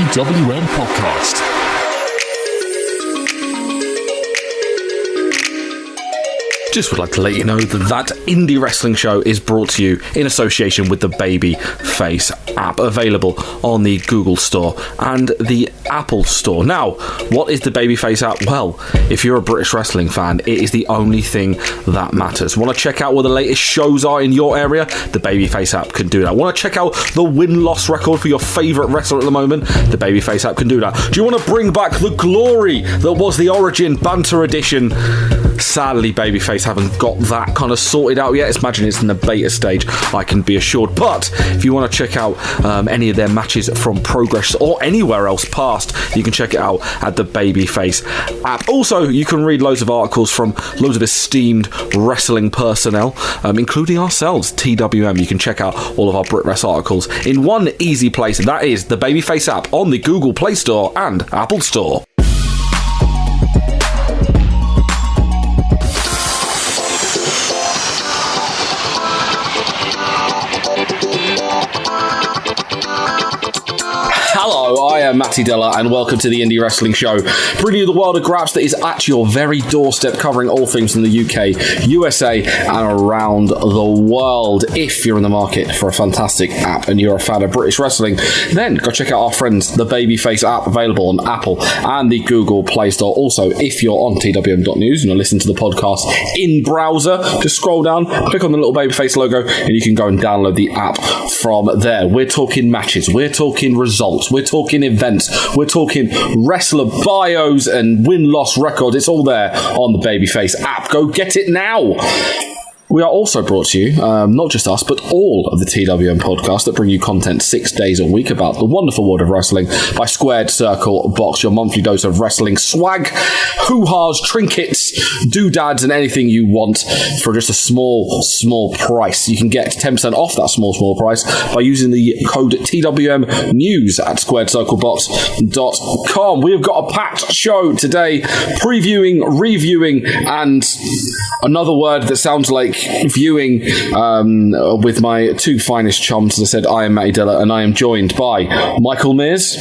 TWM Podcast. Just would like to let you know that Indie Wrestling Show is brought to you in association with the Babyface app, available on the Google Store and the Apple Store. Now, what is the Babyface app? Well, if you're a British wrestling fan, it is the only thing that matters. Want to check out what the latest shows are in your area? The Babyface app can do that. Want to check out the win-loss record for your favourite wrestler at the moment? The Babyface app can do that. Do you want to bring back the glory that was the Origin Banter Edition? Sadly, Babyface haven't got that kind of sorted out yet. Imagine it's in the beta stage, I can be assured. But if you want to check out any of their matches from Progress or anywhere else past, you can check it out at the Babyface app. Also, you can read loads of articles from loads of esteemed wrestling personnel, including ourselves, TWM. You can check out all of our BritWres articles in one easy place, and that is the Babyface app on the Google Play Store and Apple Store. Hello, I am Matty Deller, and welcome to the Indie Wrestling Show, bringing you the world of graps that is at your very doorstep, covering all things from the UK, USA, and around the world. If you're in the market for a fantastic app and you're a fan of British wrestling, then go check out our friends, the Babyface app, available on Apple and the Google Play Store. Also, if you're on twm.news and you're listening to the podcast in browser, just scroll down, click on the little Babyface logo, and you can go and download the app from there. We're talking matches, we're talking results, we're talking events, we're talking wrestler bios and win-loss records. It's all there on the Babyface app. Go get it now. We are also brought to you, not just us, but all of the TWM podcasts that bring you content 6 days a week about the wonderful world of wrestling by Squared Circle Box, your monthly dose of wrestling swag, hoo-has, trinkets, doodads, and anything you want for just a small price. You can get 10% off that small price by using the code TWM News at squaredcirclebox.com. We have got a packed show today, previewing, reviewing, and another word that sounds like viewing with my two finest chums. As I said, I am Matty Deller, and I am joined by Michael Mears.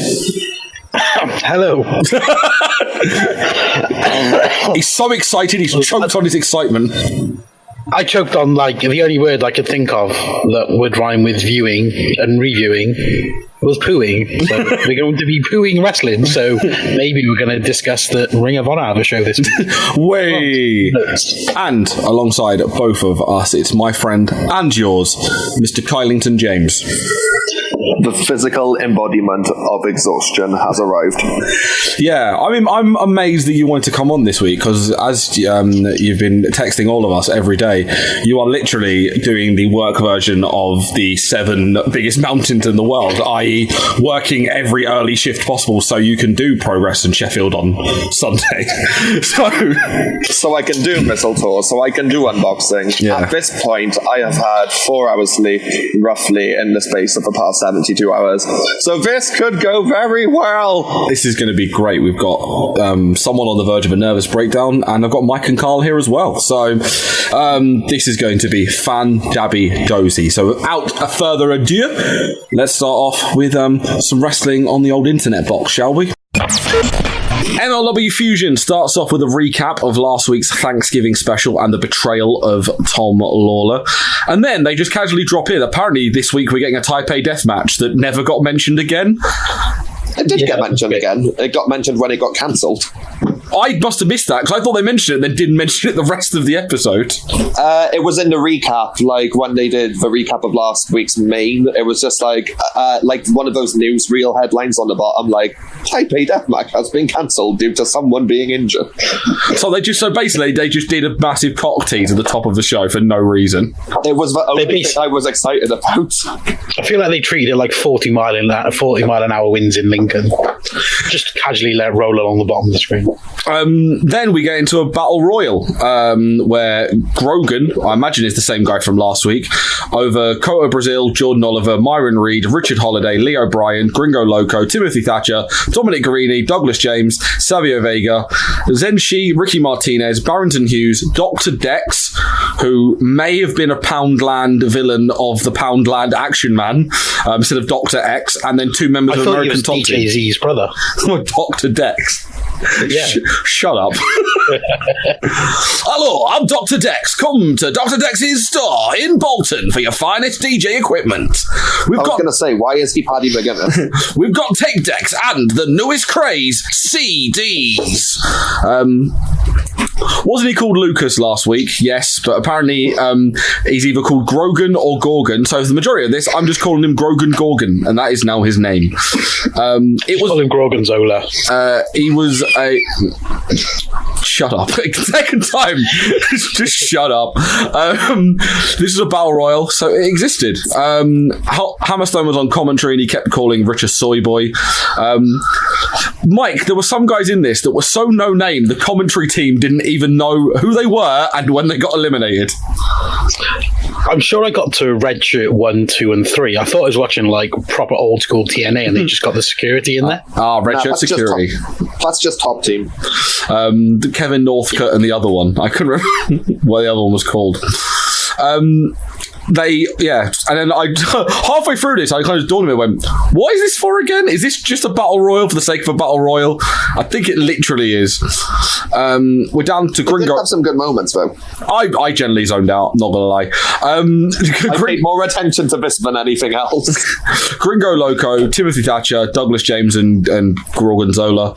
Hello. He's so excited, he's choked on his excitement. I choked on, the only word I could think of that would rhyme with viewing and reviewing was pooing. So we're going to be pooing wrestling, so maybe we're going to discuss the Ring of Honor have a show this week. Way! And alongside both of us, it's my friend and yours, Mr. Kylington James. The physical embodiment of exhaustion has arrived. Yeah, I mean, I'm amazed that you wanted to come on this week, because as you've been texting all of us every day, you are literally doing the work version of the 7 biggest mountains in the world, i.e. working every early shift possible so you can do Progress and Sheffield on Sunday. So I can do Mistletoe, so I can do unboxing. Yeah. At this point, I have had 4 hours sleep, roughly, in the space of the past 72 hours. So this could go very well. This is going to be great. We've got someone on the verge of a nervous breakdown, and I've got Mike and Carl here as well. So this is going to be fan-dabby-dozy. So without a further ado, let's start off with some wrestling on the old internet box, shall we? MLW Fusion starts off with a recap of last week's Thanksgiving special and the betrayal of Tom Lawler. And then they just casually drop in. Apparently this week we're getting a Taipei death match that never got mentioned again. It did get mentioned again. It got mentioned when it got cancelled. I must have missed that, because I thought they mentioned it and then didn't mention it the rest of the episode. It was in the recap, when they did the recap of last week's main. It was just like one of those newsreel headlines on the bottom, Taipei Deathmatch has been cancelled due to someone being injured. So basically they just did a massive cock tease at the top of the show for no reason. It was the only thing I was excited about. I feel like they treated it like 40 mile an hour winds in Lincoln. Just casually let it roll along the bottom of the screen. Then we get into a battle royal where Grogan, I imagine is the same guy from last week, over Cotto Brazil, Jordan Oliver, Myron Reed, Richard Holiday, Leo Bryan, Gringo Loco, Timothy Thatcher, Dominic Guarini, Douglas James, Savio Vega, Zenshi, Ricky Martinez, Barrington Hughes, Dr. Dex, who may have been a Poundland villain of the Poundland Action Man instead of Dr. X, and then 2 members of American Top Team. DJ Z's brother. Dr. Dex. Yeah. Shut up. Hello, I'm Dr. Dex. Come to Dr. Dex's store in Bolton for your finest DJ equipment. I was going to say, why is he Paddy McGuinness? We've got tape decks and the newest craze, CDs. Wasn't he called Lucas last week? Yes, but apparently he's either called Grogan or Gorgon. So for the majority of this, I'm just calling him Grogan Gorgon, and that is now his name. Call him Gorgonzola. He was a... Shut up. Second time. Just shut up. This is a battle royal, so it existed. Hammerstone was on commentary and he kept calling Rich a soy boy. Mike, there were some guys in this that were so no name, the commentary team didn't even know who they were and when they got eliminated. I'm sure I got to Red Shirt 1, 2, and 3. I thought I was watching like proper old school TNA and they just got the security in there. Red Shirt Security. That's just top team. Kevin Northcutt and the other one. I couldn't remember what the other one was called. And then I halfway through this, I kind of dawned on me and went, what is this for again? Is this just a battle royal for the sake of a battle royal? I think it literally is. We're down to Gringo. Did have some good moments, though. I generally zoned out, not gonna lie. I paid more attention to this than anything else. Gringo Loco, Timothy Thatcher, Douglas James, and Gorgonzola.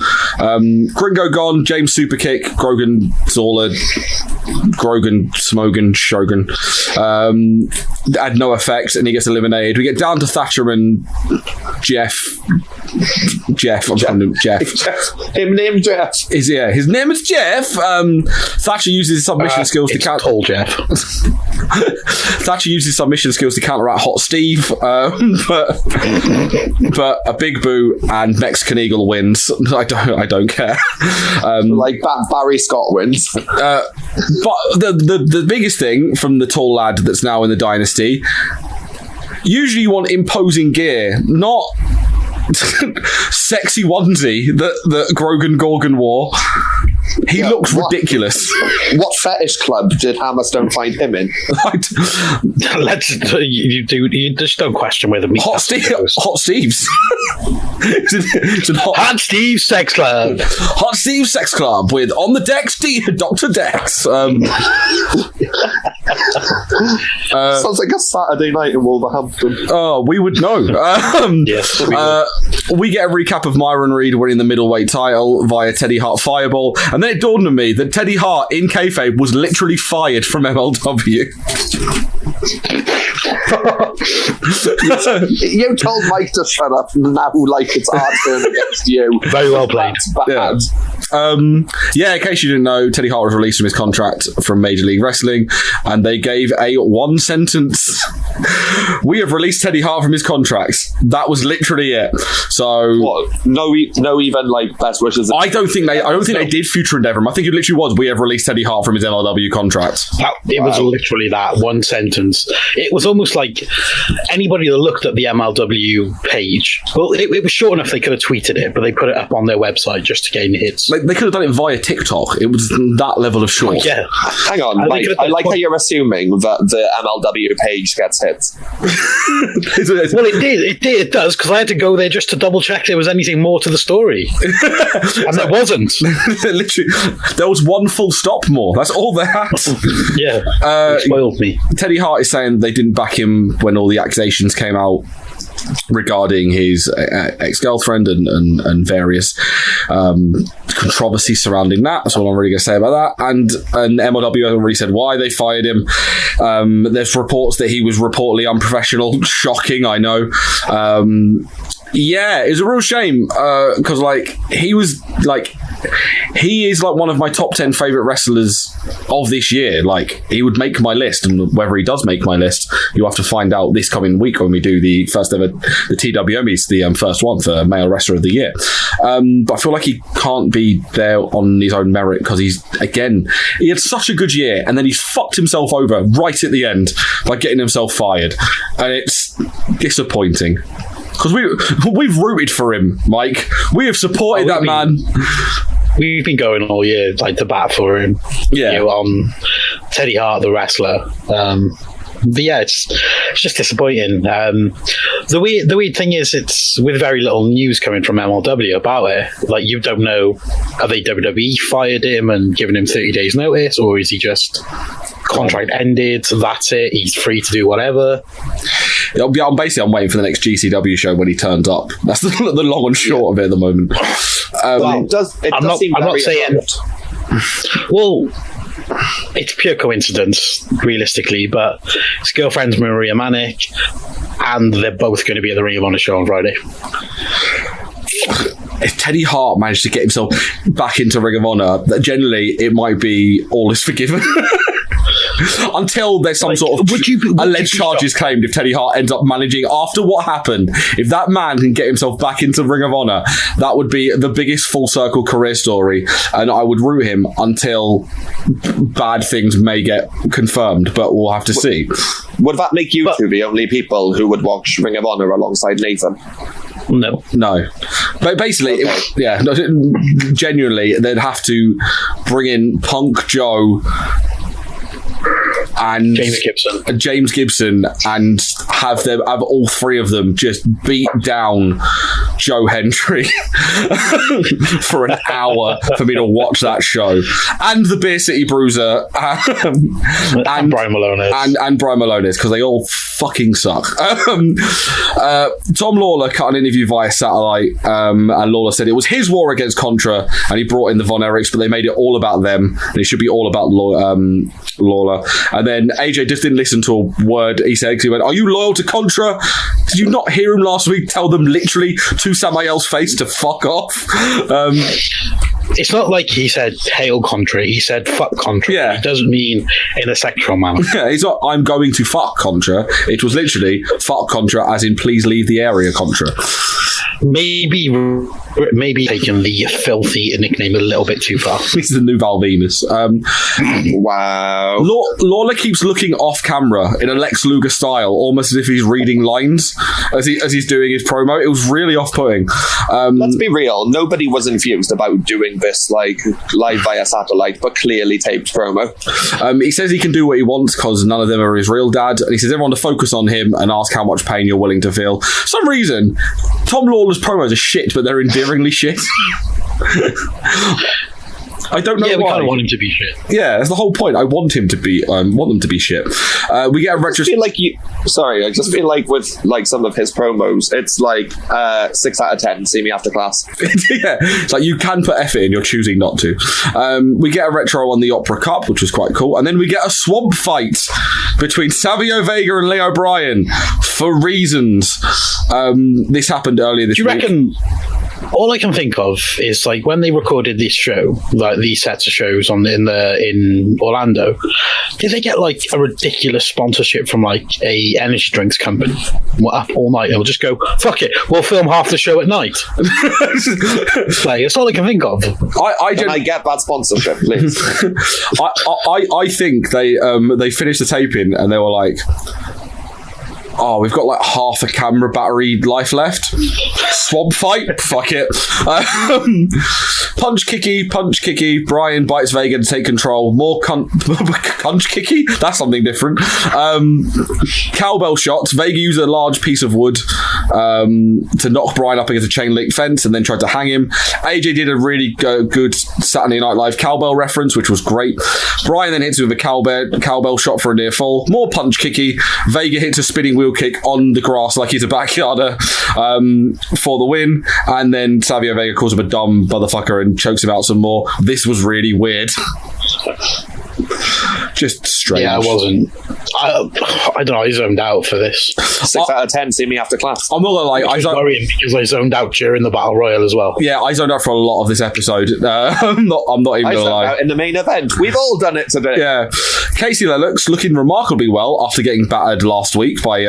Gringo gone, James Superkick, Gorgonzola, Grogan, Smogan, Shogun. Had no effect, and he gets eliminated. We get down to Thatcher and Jeff. I'm calling him Jeff. Him named Jeff. His name is Jeff. Thatcher uses his submission skills to counter. Tall Jeff. Thatcher uses submission skills to counteract Hot Steve, but a Big Boo and Mexican Eagle wins. I don't care. Barry Scott wins. But the biggest thing from the tall lad that's now in the dynasty, usually you want imposing gear, not sexy onesie that Grogan Gorgon wore. He looks ridiculous. What fetish club did Hammerstone find him in? You just don't question whether Hot Steve's. Hot Steve's Sex Club. Hot Steve's Sex Club with on the decks Dr. Dex. Sounds like a Saturday night in Wolverhampton. Oh, we would know. Yes, we get a recap of Myron Reed winning the middleweight title via Teddy Hart Fireball, and then it dawned on me that Teddy Hart in kayfabe was literally fired from MLW. You told Mike to shut up, and now it's our turn against you. Very well played. That's bad. In case you didn't know, Teddy Hart was released from his contract from Major League Wrestling, and they gave a one sentence. We have released Teddy Hart from his contracts. That was literally it. So what? No even like best wishes. I don't think they did Future Endeavor. I think it literally was, we have released Teddy Hart from his MLW contract. It was literally that one sentence. It was almost like anybody that looked at the MLW page, well, it was short enough they could have tweeted it, but they put it up on their website just to gain hits. They could have done it via TikTok. It was that level of short. Yeah. Hang on, Mike, I like how you're assuming that the MLW page gets hits. Well, it does, because I had to go there just to double check there was anything more to the story. And there wasn't. Literally, there was one full stop more. That's all they had. Yeah. It spoiled me. Teddy Hart is saying they didn't back him when all the accusations came out regarding his ex-girlfriend and various controversies surrounding that. That's all I'm really going to say about that. And MLW hasn't really said why they fired him. There's reports that he was reportedly unprofessional. Shocking, I know. Yeah, it was a real shame because he was he is like one of my top 10 favorite wrestlers of this year. Like, he would make my list, and whether he does make my list, you'll have to find out this coming week when we do the first ever, the TWME's, the first one for Male Wrestler of the Year. But I feel like he can't be there on his own merit because he had such a good year, and then he's fucked himself over right at the end by getting himself fired, and it's disappointing. Because we've rooted for him, Mike. We have supported that man. We've been going all year, like, to bat for him. Yeah. Teddy Hart, the wrestler. But yeah, it's just disappointing. The weird thing is, it's with very little news coming from MLW about it. Like, you don't know, are they WWE fired him and given him 30 days notice, or is he just contract ended, that's it, he's free to do whatever? I'm waiting for the next GCW show when he turns up. That's the long and short of it at the moment. I'm not saying. Well, it's pure coincidence, realistically, but his girlfriend's Maria Manic, and they're both going to be at the Ring of Honor show on Friday. If Teddy Hart managed to get himself back into Ring of Honor, generally it might be all is forgiven. Until there's some sort of alleged charges claimed if Teddy Hart ends up managing after what happened. If that man can get himself back into Ring of Honor, that would be the biggest full circle career story, and I would root him until bad things may get confirmed, but we'll have to see. Would that make you two the only people who would watch Ring of Honor alongside Nathan? No. But basically, genuinely, they'd have to bring in Punk Joe and James Gibson and have all three of them just beat down Joe Hendry for an hour for me to watch that show, and the Beer City Bruiser and Brian Malones and Brian Malones, because they all fucking suck. Tom Lawler cut an interview via satellite, and Lawler said it was his war against Contra, and he brought in the Von Erichs, but they made it all about them, and it should be all about Lawler. And then AJ just didn't listen to a word he said, because he went, "Are you loyal to Contra? Did you not hear him last week tell them literally to Samael's face to fuck off?" It's not like he said hail Contra, he said fuck Contra. Yeah. It doesn't mean in a sexual manner. Yeah, he's not, I'm going to fuck Contra. It was literally fuck Contra, as in please leave the area, Contra. Maybe taking the filthy nickname a little bit too far. This is the new Val Venus. Wow. Lawler keeps looking off camera in a Lex Luger style, almost as if he's reading lines as he's doing his promo. It was really off-putting. Let's be real. Nobody was infused about doing this like live via satellite, but clearly taped promo. He says he can do what he wants because none of them are his real dad, and he says everyone to focus on him and ask how much pain you're willing to feel. For some reason, Tom Lawler's promos are shit, but they're endearingly shit. I don't know why. We kind of want him to be shit. Yeah, that's the whole point. I want him to be. Want them to be shit. We get a retro. I just feel like with like some of his promos, it's like 6 out of 10. See me after class. Yeah, it's like you can put effort in, you're choosing not to. We get a retro on the Opera Cup, which was quite cool, and then we get a swamp fight between Savio Vega and Leo Bryan for reasons. This happened earlier this week. Do you reckon? All I can think of is like when they recorded this show, like these sets of shows in Orlando, did they get like a ridiculous sponsorship from like a energy drinks company? Up all night, they'll just go, fuck it, we'll film half the show at night. Like, that's all I can think of. I get bad sponsorship, please. I think they finished the taping and they were like, oh, we've got like half a camera battery life left. Swamp fight? Fuck it. Punch kicky. Brian bites Vega to take control. More punch kicky? That's something different. Cowbell shots. Vega used a large piece of wood to knock Brian up against a chain link fence and then tried to hang him. AJ did a really good Saturday Night Live cowbell reference, which was great. Brian then hits him with a cowbell shot for a near fall. More punch kicky. Vega hits a spinning wheel kick on the grass like he's a backyarder for the win, and then Savio Vega calls him a dumb motherfucker and chokes him out some more. This was really weird. Just strange. Yeah, I wasn't. I don't know. I zoned out for this. 6 out of 10. See me after class. I'm not gonna lie. I was worrying because I zoned out during the Battle Royal as well. Yeah, I zoned out for a lot of this episode. I'm not even gonna lie. Out in the main event. We've all done it today. Yeah, Casey Lennox looking remarkably well after getting battered last week by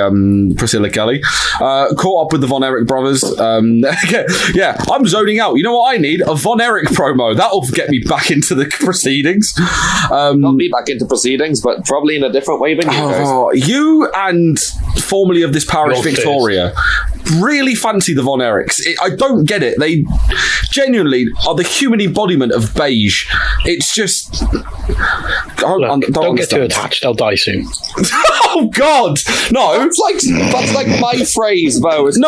Priscilla Kelly. Caught up with the Von Erich brothers. Yeah, I'm zoning out. You know what I need? A Von Erich promo. That'll get me back into the proceedings. Not me back into proceedings, but probably in a different way than you guys. You and formerly of this parish, Your Victoria, really fancy the Von Erichs. I don't get it. They genuinely are the human embodiment of beige. It's just... Don't get too attached. They'll die soon. Oh, God! No. That's like my phrase, though. The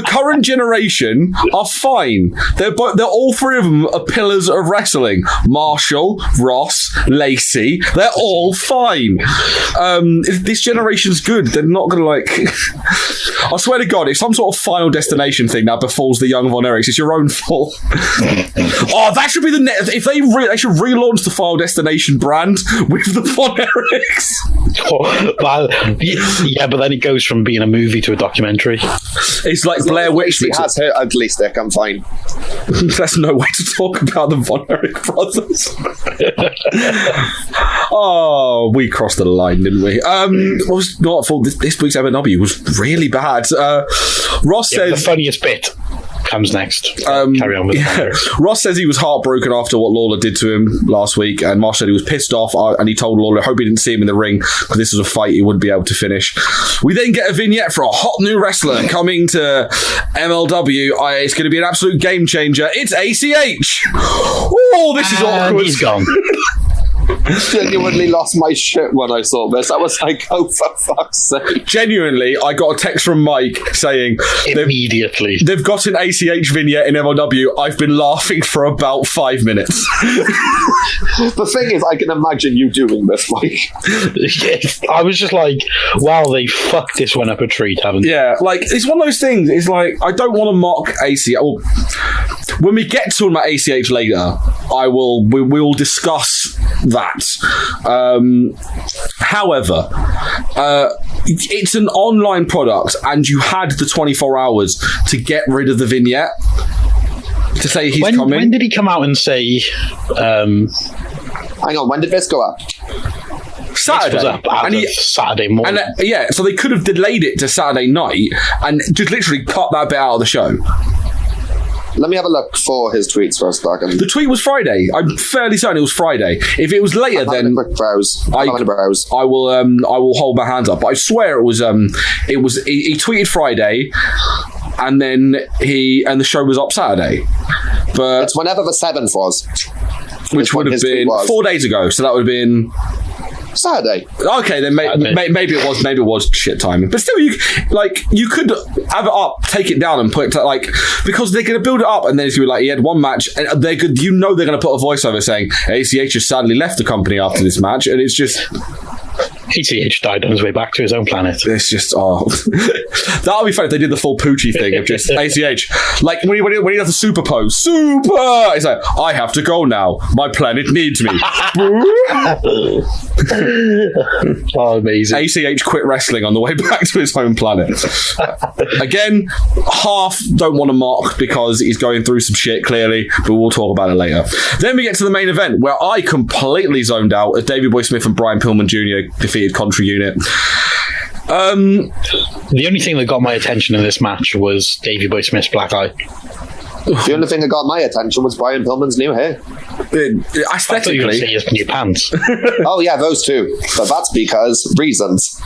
current generation are fine. They're all three of them are pillars of wrestling. Marshall, Ross, Lacey, they're all fine. If this generation's good, they're not gonna I swear to God, it's some sort of Final Destination thing that befalls the young Von Erichs. It's your own fault. That should be the next. If they should relaunch the Final Destination brand with the Von Erichs. Yeah, but then it goes from being a movie to a documentary. It's like Blair Witch. She has her ugly stick. I'm fine. That's no way to talk about the Von Erich brothers. Oh, we crossed the line, didn't we? This week's MLW was really bad. Ross says the funniest bit comes next. Carry on with the Ross says he was heartbroken after what Lawler did to him last week, and Marsh said he was pissed off, and he told Lawler, hope he didn't see him in the ring because this was a fight he wouldn't be able to finish. We then get a vignette for a hot new wrestler coming to MLW. It's going to be an absolute game changer. It's ACH. Oh, this is awkward. He's gone. Genuinely lost my shit when I saw this. I was like, oh, for fuck's sake. Genuinely, I got a text from Mike saying immediately they've got an ACH vignette in MLW. I've been laughing for about 5 minutes. The thing is, I can imagine you doing this, Mike. I was just like, wow, they fucked this one up a treat, haven't they? Yeah, it's one of those things. It's like, I don't want to mock ACH. Well, when we get to about ACH later, we will discuss that. However, it's an online product, and you had the 24 hours to get rid of the vignette to say he's coming. When did he come out and say? Hang on, when did this go up? Saturday. Saturday morning. And so they could have delayed it to Saturday night and just literally cut that bit out of the show. Let me have a look for his tweets for a second. The tweet was Friday. I'm fairly certain it was Friday. If it was later, then I will hold my hands up. But I swear it was. He tweeted Friday, and then the show was up Saturday. But it's whenever the 7th was, which would have been 4 days ago. So that would have been Saturday. Okay, then maybe it was shit timing. But still, you could have it up, take it down, and put it to, because they're going to build it up, and then it's going to be he had one match, and they're going to put a voiceover saying ACH has sadly left the company after this match, and it's just. ACH died on his way back to his own planet. It's just, that would be fun if they did the full Poochie thing of just ACH. When he does the super pose. Super! He's like, I have to go now. My planet needs me. Amazing. ACH quit wrestling on the way back to his home planet. Again, half don't want to mock because he's going through some shit, clearly, but we'll talk about it later. Then we get to the main event, where I completely zoned out as Davey Boy Smith and Brian Pillman Jr. defeated Contra Unit. The only thing that got my attention in this match was Davey Boy Smith's black eye. The only thing that got my attention was Brian Pillman's new hair. Aesthetically, I thought you were going to say his new pants. Oh yeah, those two. But that's because reasons.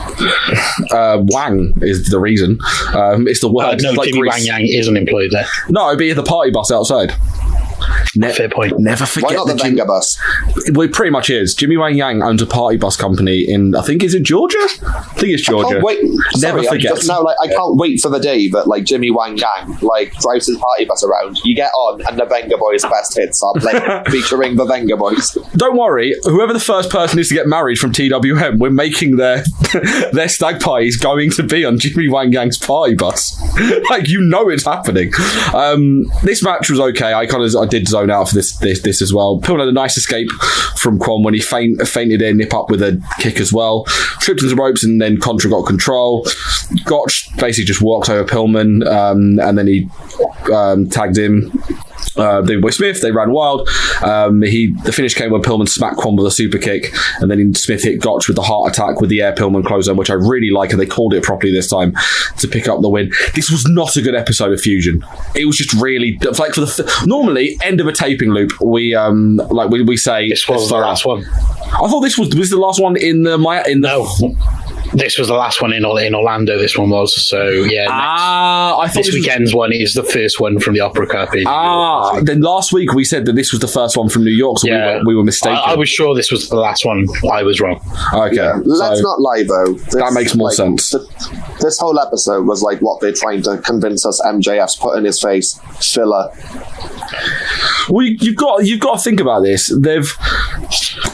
Wang is the reason. It's the word. No, Jimmy Wang Yang isn't employed there. No, it'd be the party bus outside. Fair point. Never forget. Why not the Venga bus? Well, it pretty much is. Jimmy Wang Yang owns a party bus company in, I think, is it Georgia? I think it's Georgia. Never forget. I can't wait for the day that Jimmy Wang Yang drives his party bus around. You get on, and the Venga Boys' best hits are playing, featuring the Venga Boys. Don't worry, whoever the first person is to get married from TWM, we're making their stag party is going to be on Jimmy Wang Yang's party bus. It's happening. This match was okay. I did zone out for this as well. Pillman had a nice escape from Kwon when he fainted in, nip up with a kick as well. Tripped into the ropes, and then Contra got control. Gotch basically just walked over Pillman, and then he tagged him. David Boy Smith, they ran wild. The finish came when Pillman smacked Kwon with a super kick, and then Smith hit Gotch with the heart attack with the air Pillman closer, which I really like, and they called it properly this time to pick up the win. This was not a good episode of Fusion. It was just really like for normally end of a taping loop. We say this was the last one. I thought this was the last one in the No. This was the last one in Orlando. This one was, so yeah. I thought this weekend's one is the first one from the Opera Cup. Then last week we said that this was the first one from New York, so we were mistaken. I was sure this was the last one. I was wrong. Okay, yeah, let's not lie though. That makes more sense. This whole episode was like what they're trying to convince us MJF's put in his face filler. Well, you've got to think about this. They've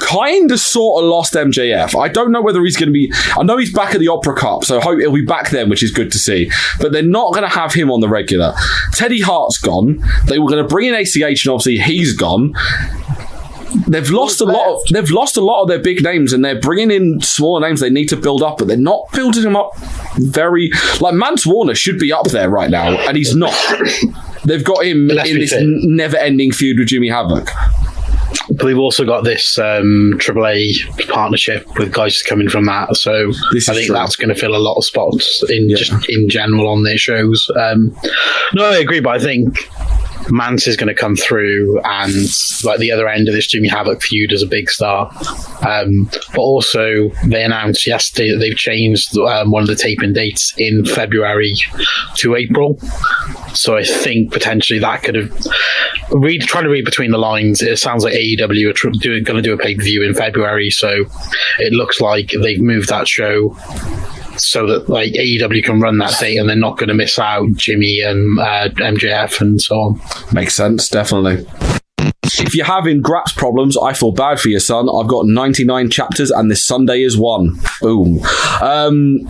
kind of sort of lost MJF. I don't know whether he's going to be. I know he's back at the Opera Cup, so I hope he'll be back then, which is good to see. But they're not going to have him on the regular. Teddy Hart's gone. They were going to bring in ACH, and obviously he's gone. They've lost a lot of their big names, and they're bringing in smaller names they need to build up, but they're not building them up very. Like Mance Warner should be up there right now, and he's not. They've got him in this never-ending feud with Jimmy Havoc. But we've also got this AAA partnership with guys coming from that, so I think that's going to fill a lot of spots just in general on their shows. No, I agree, but I think Mance is going to come through, and like the other end of this Jimmy Havoc feud as a big star. But also, they announced yesterday that they've changed one of the taping dates in February to April. So I think potentially that could have trying to read between the lines. It sounds like AEW are going to do a pay-per-view in February, so it looks like they've moved that show so that like AEW can run that date, and they're not going to miss out Jimmy and MJF and so on. Makes sense, definitely. If you're having Graps problems, I feel bad for your son. I've got 99 chapters, and this Sunday is one. Boom.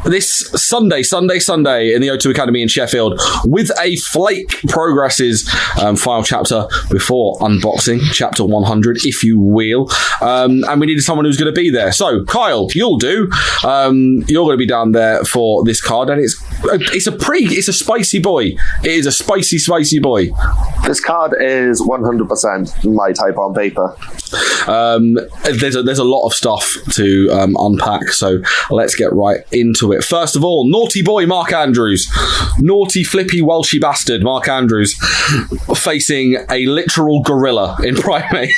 This Sunday in the O2 Academy in Sheffield, with a Flake Progresses final chapter before unboxing, chapter 100, if you will. And we needed someone who's going to be there. So, Kyle, you'll do. You're going to be down there for this card, and it's a spicy boy. It is a spicy boy. This card is 100% my type on paper. There's a lot of stuff to unpack, so let's get right into it. First of all, naughty boy Mark Andrews, naughty flippy Welshy bastard Mark Andrews, facing a literal gorilla in Primate.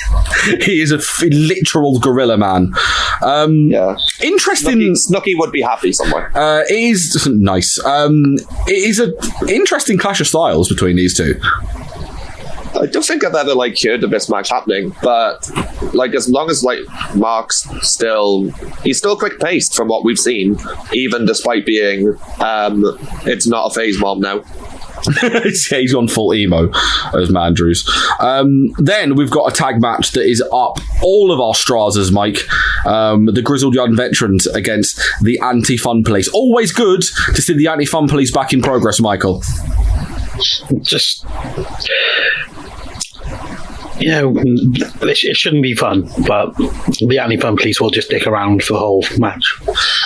He is a literal gorilla man. Interesting. Snooki would be happy somewhere. It is nice. It is an interesting clash of styles between these two. I don't think I've ever heard of this match happening, but as long as Mark's he's still quick paced from what we've seen, even despite being it's not a phase mob now. He's on full emo as Mandrews. Then we've got a tag match that is up all of our Strazas, Mike. The Grizzled Young Veterans against the Anti-Fun Police. Always good to see the Anti-Fun Police back in progress, Michael. Just, it shouldn't be fun, but the Anti-Fun Police will just stick around for the whole match.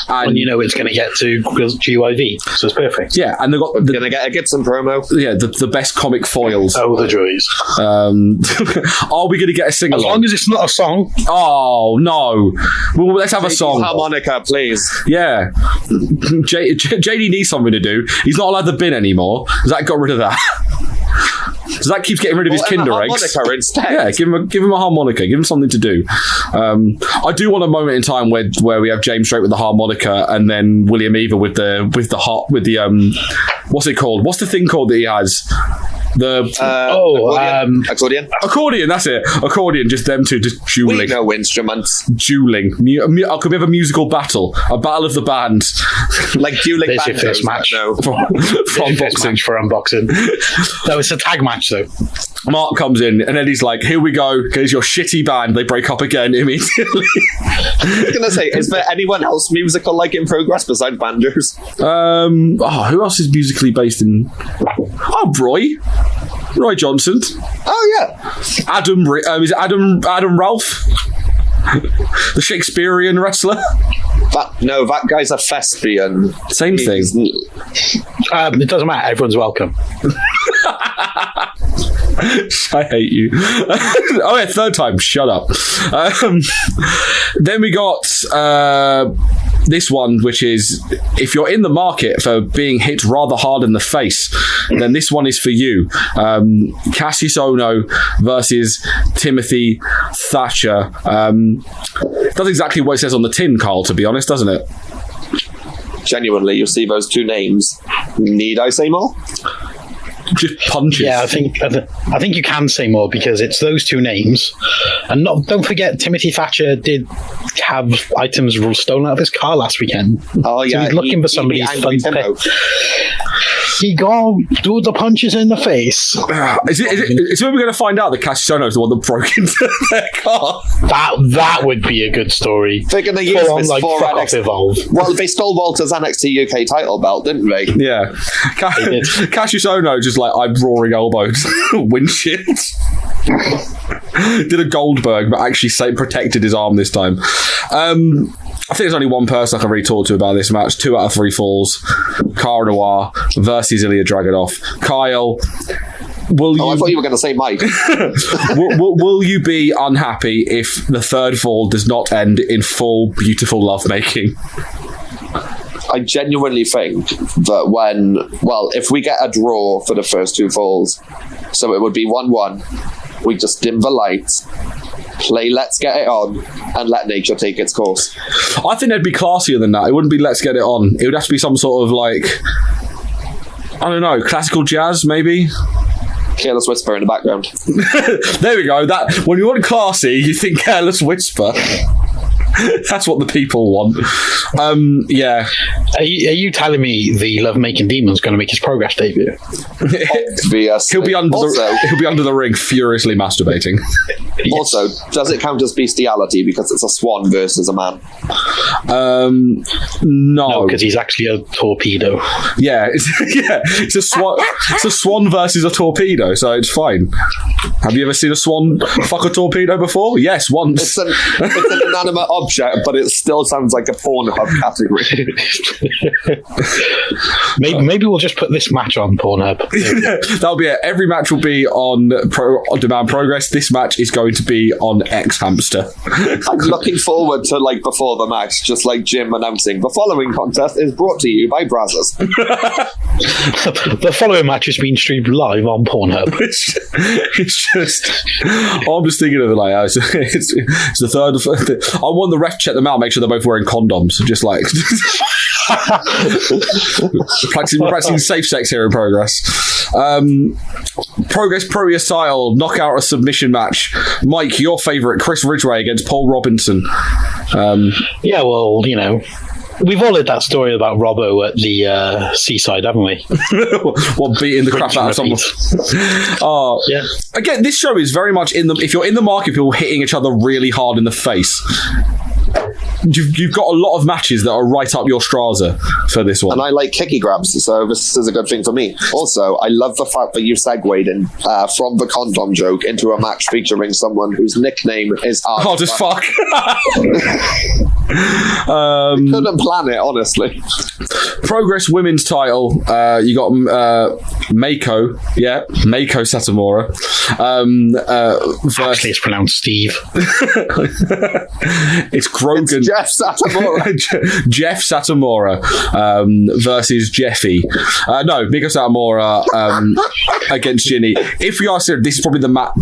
And it's going to get to GYV, so it's perfect. Yeah, and they've got going to get some promo. Yeah, the best comic foils. Oh, the joys. Are we going to get a sing-along? As long as it's not a song. Oh, no. Well, let's have a song. Harmonica, please. Yeah. JD needs something to do. He's not allowed the bin anymore. Zach got rid of that. Zach keeps getting rid of his Kinder eggs. Instead. Yeah, give him a harmonica. Give him something to do. I do want a moment in time where we have James Strait with the harmonica, and then William Eva with the what's it called? What's the thing called that he has? Accordion. Accordion, that's it. Accordion, just them two, just dueling. We know instruments. Dueling. Could we have a musical battle? A battle of the bands. Dueling. There's your first match. For unboxing. No, it's a tag match, though. Mark comes in, and then he's like, here we go, here's your shitty band. They break up again immediately. I was going to say, is there anyone else musical in progress besides Banders? Who else is musically based in... Oh, Roy. Roy Johnson. Oh yeah, Is it Adam Ralph? The Shakespearean wrestler? That guy's a thespian. Same thing. It doesn't matter. Everyone's welcome. I hate you. Oh yeah, third time. Shut up. Then we got this one, which is if you're in the market for being hit rather hard in the face, then this one is for you. Cassius Ohno versus Timothy Thatcher. Does exactly what it says on the tin, Carl, to be honest, doesn't it? Genuinely, you see those two names. Need I say more? Just punches. Yeah, I think you can say more because it's those two names, and don't forget Timothy Thatcher did have items stolen out of his car last weekend. Oh yeah, so he's looking for somebody fun to pay. He gonna do the punches in the face. Is when we're going to find out that Cassius Ohno is the one that broke into their car? That would be a good story. They're going to use this for NXT. Evolve. Well, they stole Walter's NXT UK title belt, didn't they? Yeah. Cassius Ohno just like, I'm roaring elbows. Windshield. Did a Goldberg, but actually protected his arm this time. I think there's only one person I can really talk to about this match. 2 out of 3 falls. Cara Noir versus Ilya Dragunov. Kyle, will you... I thought you were going to say Mike. will you be unhappy if the third fall does not end in full, beautiful lovemaking? I genuinely think that if we get a draw for the first 2 falls, so it would be 1-1, we just dim the lights, play Let's Get It On, and let nature take its course. I think they'd be classier than that. It wouldn't be Let's Get It On. It would have to be some sort of like, I don't know, classical jazz maybe? Careless Whisper in the background. There we go. That when you want classy, you think Careless Whisper. That's what the people want. Yeah. Are you telling me the Lovemaking Demon's going to make his Progress debut? He'll be under the ring, furiously masturbating. Yes. Also, does it count as bestiality because it's a swan versus a man? No, because he's actually a torpedo. Yeah, it's a swan. It's a swan versus a torpedo, so it's fine. Have you ever seen a swan fuck a torpedo before? Yes, once. It's an inanimate object, but it still sounds like a Pornhub category. Maybe we'll just put this match on Pornhub. That'll be it. Every match will be on Demand Progress. This match is going to be on X Hamster. I'm looking forward to before the match, just like Jim announcing the following contest is brought to you by Brazzers. The following match is being streamed live on Pornhub. It's just, I'm just thinking of it like it's the third. I want the ref to check them out, make sure they're both wearing condoms, just like practicing safe sex here in Progress. Progress Pro style knockout or submission match. Mike, your favourite, Chris Ridgway against Paul Robinson. Yeah, well, we've all heard that story about Robbo at the seaside, haven't we? What, beating the crap out of someone? Yeah. Again, this show is very much if you're in the market, people hitting each other really hard in the face. You've got a lot of matches that are right up your Strasser for this one. And I like kicky grabs, so this is a good thing for me. Also, I love the fact that you segued in from the condom joke into a match featuring someone whose nickname is Hard as fuck. Couldn't plan it, honestly. Progress Women's title. You got Mako. Yeah, Mako Satomura. Actually, it's pronounced Steve. It's Grogan. It's Jeff Satomura. Jeff Satomura versus Jeffy. No, Miko Satomura against Ginny. If we are serious, this is probably the match.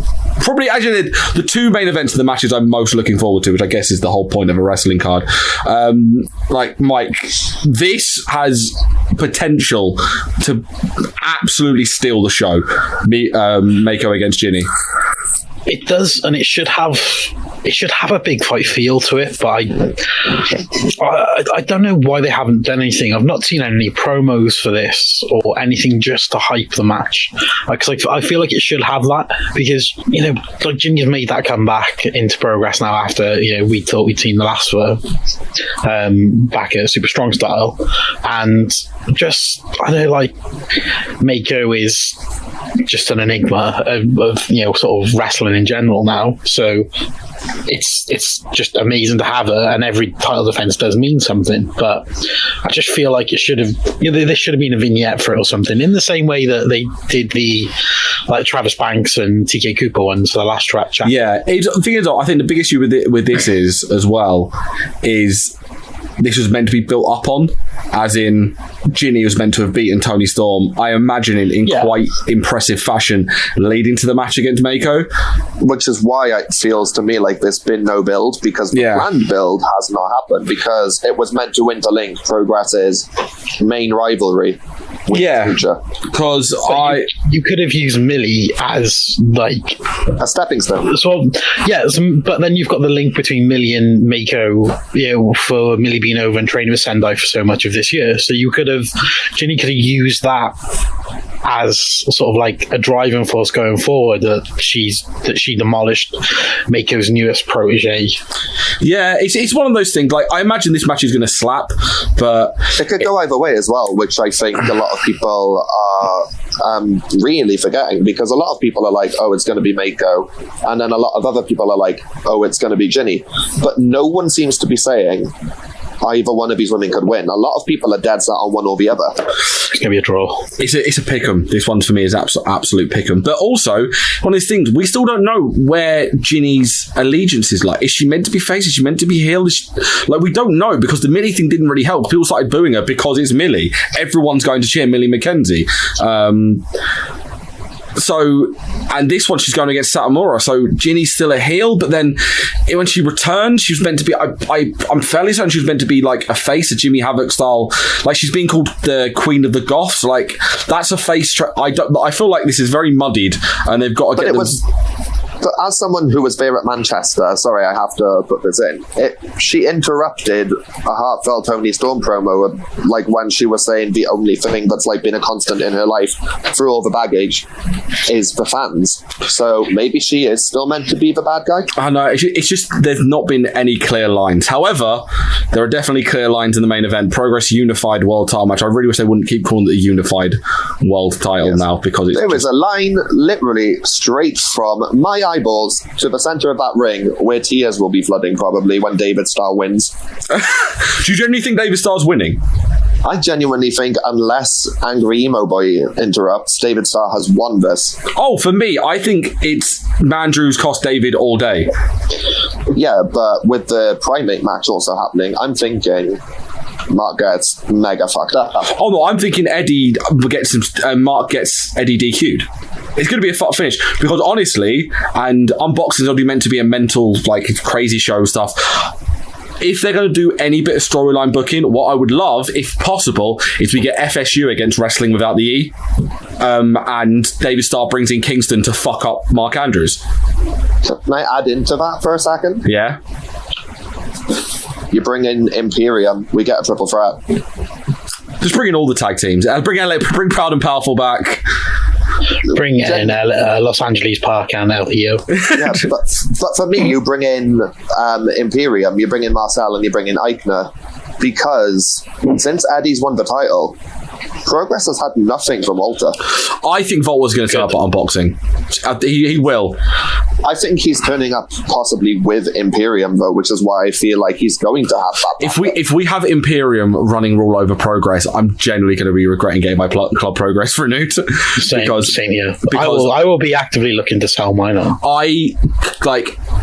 Probably actually the 2 main events of the matches I'm most looking forward to, which I guess is the whole point of a wrestling card. Mike, this has potential to absolutely steal the show. Mako against Ginny. It does, and it should have a big fight feel to it, but I don't know why they haven't done anything. I've not seen any promos for this or anything just to hype the match. Like I feel like it should have that, because like Ginny's made that comeback into Progress now after we thought we'd seen the last of her back at Super Strong Style, and just I know like Mako is just an enigma of sort of wrestling in general now. So it's just amazing to have her, and every title defense does mean something. But I just feel like it should have there should have been a vignette for it or something, in the same way that they did the like Travis Banks and TK Cooper ones for the last track. Yeah, the thing is, I think the big issue with this is as well is this was meant to be built up on, as in Ginny was meant to have beaten Toni Storm, I imagine, in quite impressive fashion leading to the match against Mako. Which is why it feels to me like there's been no build, because the planned build has not happened, because it was meant to interlink Progress's main rivalry with Future. Because you could have used Millie as like a stepping stone. So but then you've got the link between Millie and Mako, for Millie being over and training with Sendai for so much of this year. So Ginny could have used that as sort of like a driving force going forward, that she demolished Mako's newest protege. Yeah, it's one of those things. Like, I imagine this match is going to slap, but it could go either way as well, which I think a lot of people are really forgetting, because a lot of people are like, oh, it's going to be Mako, and then a lot of other people are like, oh, it's going to be Ginny, but no one seems to be saying either one of these women could win. A lot of people are dead set on one or the other. It's going to be a draw. It's a pick'em. This one for me is absolute pick'em. But also, one of these things, we still don't know where Ginny's allegiance is like. Is she meant to be face? Is she meant to be heel? We don't know, because the Millie thing didn't really help. People started booing her because it's Millie. Everyone's going to cheer Millie McKenzie. So, and this one she's going against Satomura, so Ginny's still a heel, but then when she returned, she was meant to be, I'm fairly certain she was meant to be like a face, a Jimmy Havoc style, like she's being called the Queen of the Goths, like that's a face, I feel like this is very muddied, and they've got to get them... But as someone who was there at Manchester, sorry, I have to put this in. She interrupted a heartfelt Toni Storm promo, like when she was saying the only thing that's like been a constant in her life through all the baggage is the fans. So maybe she is still meant to be the bad guy. I know, it's just there's not been any clear lines. However, there are definitely clear lines in the main event. Progress Unified World Title match. I really wish they wouldn't keep calling it a Unified World Title now, because there was a line literally straight from my eyeballs to the center of that ring, where tears will be flooding probably when David Starr wins. Do you genuinely think David Starr's winning? I genuinely think, unless Angry Emo Boy interrupts, David Starr has won this. Oh, for me, I think it's Mandrews cost David all day. Yeah, but with the Primate match also happening, I'm thinking Mark gets mega fucked up. Oh no, I'm thinking Mark gets Eddie DQ'd. It's going to be a fun finish, because honestly, and unboxing's already meant to be a mental, like, crazy show stuff. If they're going to do any bit of storyline booking, what I would love, if possible, is we get FSU against Wrestling Without the E, and David Starr brings in Kingston to fuck up Mark Andrews. So can I add into that for a second? Yeah. You bring in Imperium, we get a triple threat. Just bring in all the tag teams. Bring Proud and Powerful back. Bring in Los Angeles Park and LEO. Yeah, but for me, you bring in Imperium, you bring in Marcel, and you bring in Eichner, because since Eddie's won the title, Progress has had nothing from Walter. I think Volt was going to turn up at unboxing. He will. I think he's turning up possibly with Imperium, though, which is why I feel like he's going to have that. If we have Imperium running rule over Progress, I'm genuinely going to be regretting getting my Club Progress renewed. Same here. I will be actively looking to sell mine on.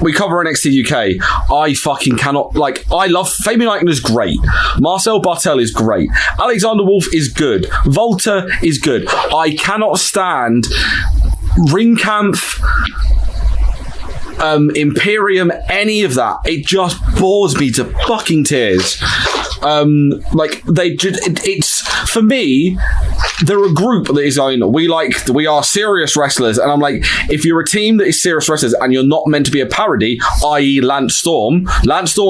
We cover NXT UK. I fucking cannot, I love Fabian Eichner's great. Marcel Bartel is great. Alexander Wolf is good. Volta is good. I cannot stand Ringkampf, Imperium, any of that. It just bores me to fucking tears. It's for me, they're a group that is own. We are serious wrestlers, and I'm like, if you're a team that is serious wrestlers and you're not meant to be a parody, i.e. Lance Storm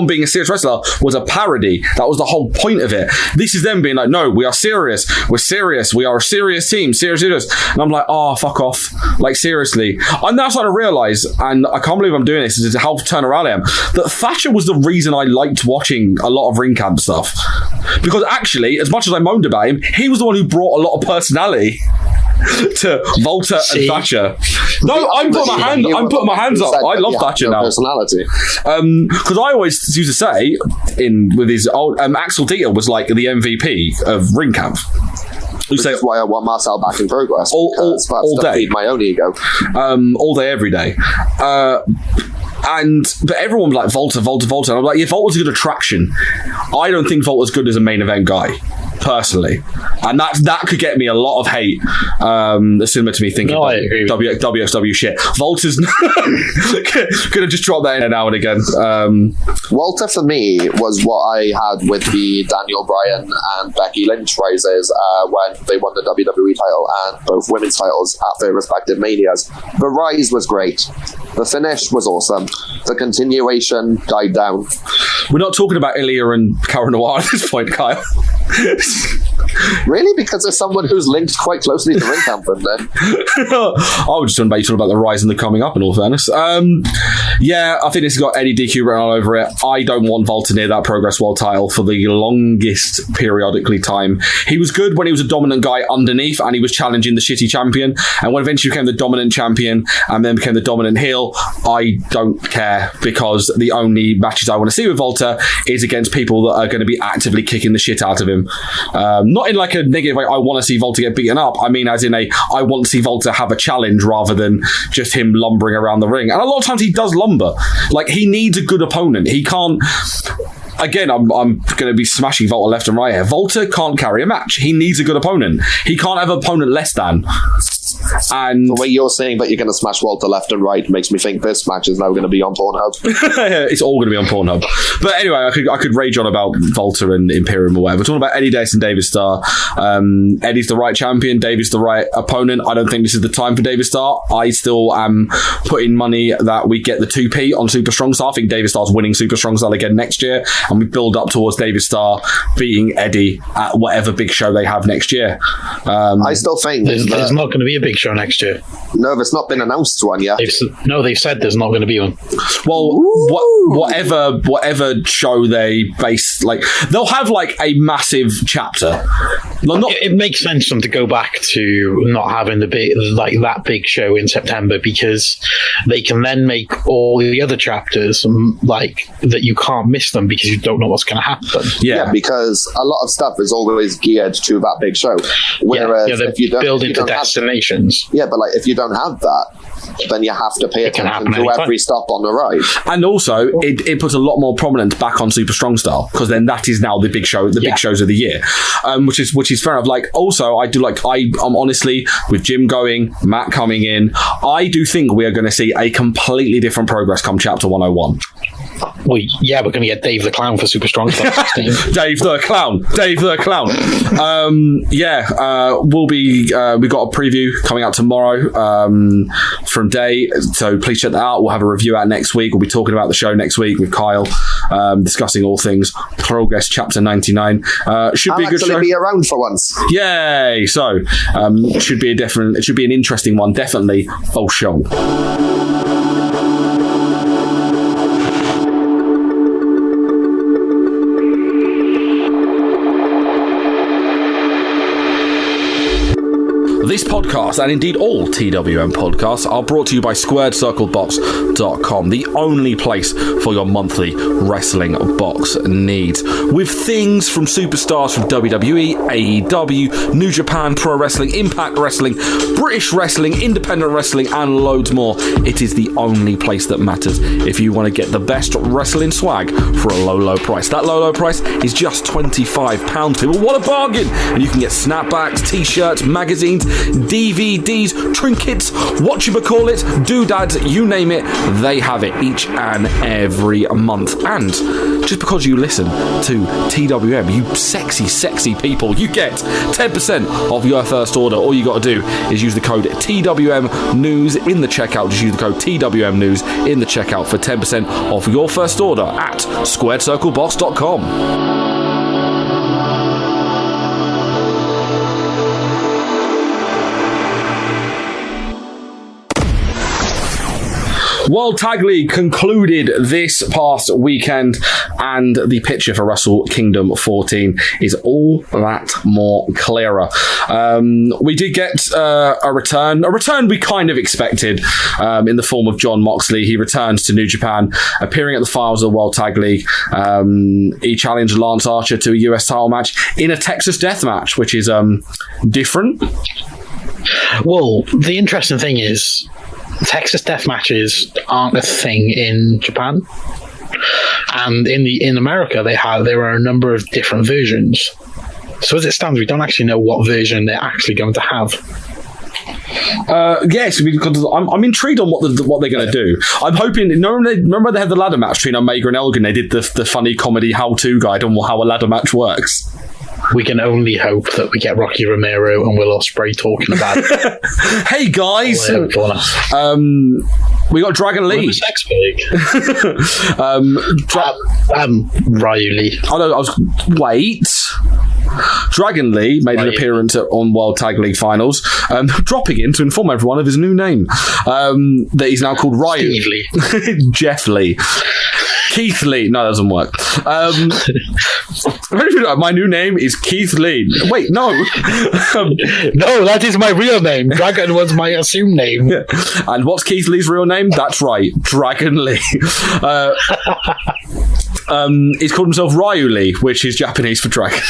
being a serious wrestler was a parody. That was the whole point of it. This is them being like, no, we are serious. We're serious. We are a serious team. Serious. And I'm like, oh, fuck off. Like, seriously. I'm now starting to realise, and I can't believe I'm doing this, is how turned around I am, that Thatcher was the reason I liked watching a lot of ring camp stuff. Because actually, as much as I moaned about him, he was the one who brought a lot of personality to Volta and Thatcher. No, I'm putting my hands up. I love Thatcher now. Personality. Because I always used to say, with his old Axel Dieter was like the MVP of ring camp. Which is why I want Marcel back in progress. All day. Feed my own ego. All day, every day. But everyone was like, Volta. And I'm like, yeah, Volta's a good attraction. I don't think Volta's good as a main event guy, personally. And that could get me a lot of hate. Similar to me thinking WXW shit. Volta's gonna just drop that in now and again. Walter for me was what I had with the Daniel Bryan and Becky Lynch rises when they won the WWE title and both women's titles at their respective manias. The rise was great. The finish was awesome. The continuation died down. We're not talking about Ilya and Cara Noir at this point, Kyle. Really? Because there's someone who's linked quite closely to ring camp from there. I was just talking about the rise and the coming up, in all fairness. Yeah, I think this has got Eddie DQ written all over it. I don't want Volta near that Progress World title for the longest periodically time. He was good when he was a dominant guy underneath and he was challenging the shitty champion. And when eventually became the dominant champion and then became the dominant heel, I don't care, because the only matches I want to see with Volta is against people that are going to be actively kicking the shit out of him. Not in like a negative way, I want to see Volta get beaten up. I mean, as in I want to see Volta have a challenge rather than just him lumbering around the ring. And a lot of times he does lumber. Like, he needs a good opponent. He can't... Again, I'm going to be smashing Volta left and right here. Volta can't carry a match. He needs a good opponent. He can't have an opponent less than. And the way you're saying that you're going to smash Walter left and right makes me think this match is now going to be on Pornhub. It's all going to be on Pornhub. But anyway, I could rage on about Volta and Imperium or whatever. We're talking about Eddie Dace and David Starr. Eddie's the right champion. David's the right opponent. I don't think this is the time for David Starr. I still am putting money that we get the 2P on Super Strong Style. I think David Starr's winning Super Strong Style again next year, and we build up towards David Starr beating Eddie at whatever big show they have next year. I still think there's not going to be a big show next year. No, there's not been announced one yet. They've said there's not going to be one. Well, whatever show they base, like, they'll have like a massive chapter. It makes sense for them to go back to not having the big, like, that big show in September, because they can then make all the other chapters like that. You can't miss them because you don't know what's going to happen. Yeah, because a lot of stuff is always geared to that big show. Whereas if you don't build into destinations. Yeah, but like if you don't have that, then you have to pay attention to every stop on the ride. And also, it puts a lot more prominence back on Super Strong Style, because then that is now the big show, big shows of the year, which is fair enough. Like, also, I'm honestly, with Jim going, Matt coming in, I do think we are going to see a completely different progress come Chapter 101. Well, yeah, we're going to get Dave the Clown for Super Strong Style. Dave the Clown. We'll be. We've got a preview coming out tomorrow from Day, so please check that out. We'll have a review out next week. We'll be talking about the show next week with Kyle, discussing all things Progress Chapter 99. Should be a good show. Be around for once. Yay! So it should be an interesting one, definitely for sure. This podcast, and indeed all TWM podcasts, are brought to you by SquaredCircleBox.com, the only place for your monthly wrestling box needs. With things from superstars from WWE, AEW, New Japan Pro Wrestling, Impact Wrestling, British Wrestling, Independent Wrestling, and loads more, it is the only place that matters if you want to get the best wrestling swag for a low price. That low price is just £25. People, what a bargain! And you can get snapbacks, t-shirts, magazines, DVDs, trinkets, whatchamacallit, doodads, you name it, they have it each and every month. And just because you listen to TWM, you sexy people, you get 10% off your first order. All you got to do is use the code TWM News in the checkout. Just use the code TWM News in the checkout for 10% off your first order at squaredcirclebox.com. World Tag League concluded this past weekend, and the picture for Wrestlekingdom 14 is all that more clearer. We did get a return we kind of expected, in the form of Jon Moxley. He returns to New Japan, appearing at the finals of the World Tag League. He challenged Lance Archer to a US title match in a Texas death match, which is different. Well, the interesting thing is, Texas death matches aren't a thing in Japan, and in America there are a number of different versions. So as it stands, we don't actually know what version they're actually going to have. Yes, because I'm intrigued on what they're going to do. I'm hoping. Remember they had the ladder match between Omega and Elgin. They did the funny comedy how-to guide on how a ladder match works. We can only hope that we get Rocky Romero and Will Ospreay talking about it. Hey guys, we got Dragon Lee. Sex pig. Ryu Lee. Oh no, wait. Dragon Lee made an appearance on World Tag League Finals, dropping in to inform everyone of his new name, that he's now called Ryu. Steve Lee. Jeff Lee. Keith Lee. No, that doesn't work. My new name is Keith Lee. Wait, no. No, that is my real name. Dragon was my assumed name. Yeah. And what's Keith Lee's real name? That's right, Dragon Lee. He's called himself Ryu Lee, which is Japanese for dragon.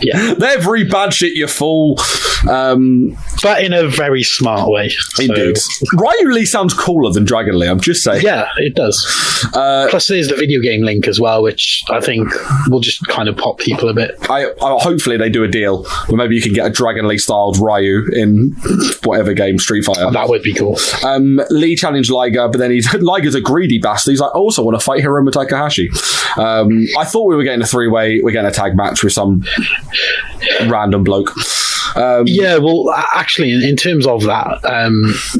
Yeah. They're very bad shit, you fool. But in a very smart way. Indeed. Ryu Lee sounds cooler than Dragon Lee, I'm just saying. Yeah, it does. Plus there's the video game link as well, which I think will just kind of pop people a bit. Hopefully they do a deal where maybe you can get a Dragon Lee styled Ryu in whatever game, Street Fighter. That would be cool. Lee challenged Liger, but then Liger's a greedy bastard. He's like, I also want to fight Hiromu Takahashi. I thought we were getting a three-way, we're getting a tag match with some random bloke. Yeah, well, actually, in terms of that,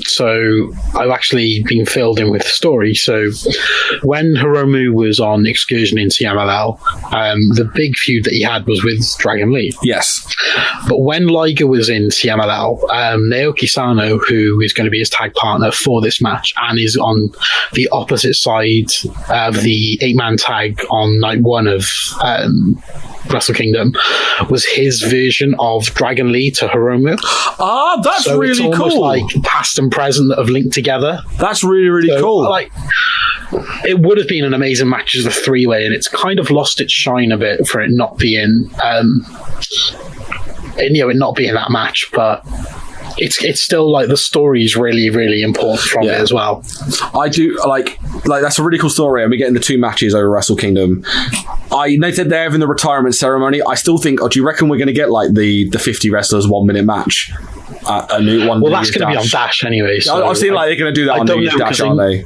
so I've actually been filled in with the story. So when Hiromu was on excursion in CMLL, the big feud that he had was with Dragon Lee. Yes. But when Liger was in CMLL, Naoki Sano, who is going to be his tag partner for this match and is on the opposite side of the 8-man tag on night one of Wrestlekingdom, was his version of Dragon Lee to Hiromu. Ah, that's so really it's cool. Like past and present that have linked together. That's really cool. Like, it would have been an amazing match as a three-way, and it's kind of lost its shine a bit for it not being, it not being that match, but. It's still like the story is really, really important from it as well. I do like that's a really cool story, and we're getting the two matches over Wrestle Kingdom. They said they're having the retirement ceremony. I still think, do you reckon we're going to get like the 50 wrestlers 1 minute match? A new one. Well, that's going to be on Dash anyway. So I've seen like they're going to do that on New Year's Dash, aren't they?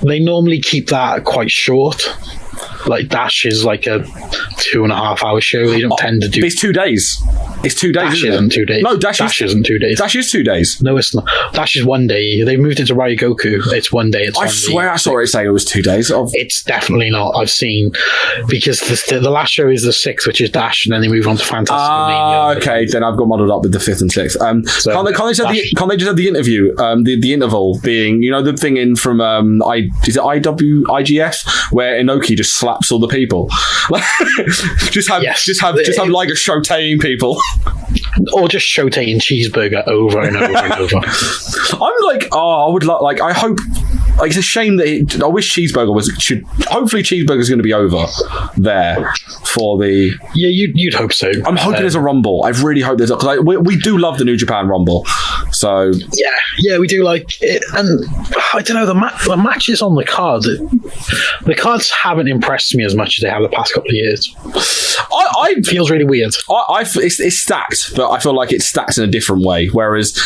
They normally keep that quite short. Like Dash is like a 2.5 hour show. They don't tend to do. It's 2 days. It's 2 days. Dash isn't 2 days. No, Dash isn't 2 days. Dash is 2 days. No, it's not. Dash is 1 day. They've moved into Ryogoku. It's 1 day. I swear I saw it saying it was 2 days. It's definitely not. I've seen, because the last show is the 6th, which is Dash, and then they move on to Fantastic Mania. Okay, then I've got muddled up with the 5th and 6th. Can't they just have the interview? The interval being, you know, the thing in from is it IGF where Inoki just slaps all the people. just have Liger shoteing people. Or just shoteing Cheeseburger over and over and over. I'm like, I would like, I hope, like, it's a shame that I wish Cheeseburger hopefully Cheeseburger's going to be over there for the... Yeah, you'd hope so. I'm hoping there's a Rumble. I really hope there's because we do love the New Japan Rumble. So So yeah, we do like it, and I don't know, the matches on the card. The cards haven't impressed me as much as they have the past couple of years. It feels really weird. It's stacked, but I feel like it's stacked in a different way. Whereas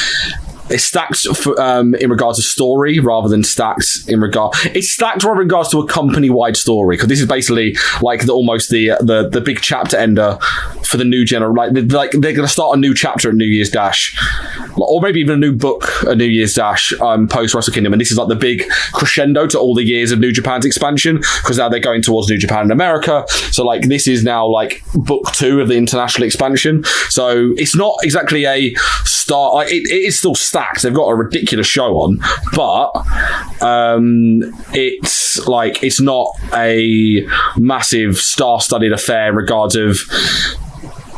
it's stacked in regards to story rather than stacked in regard. It's stacked rather in regards to a company-wide story, because this is basically like almost the big chapter ender for the new generation. Like they're going to start a new chapter at New Year's Dash, or maybe even a new book at New Year's Dash post Wrestlekingdom, and this is like the big crescendo to all the years of New Japan's expansion, because now they're going towards New Japan in America. So like this is now like book 2 of the international expansion. So it's not exactly a start. Like it is still stacked. They've got a ridiculous show on, but it's not a massive star-studded affair in regards of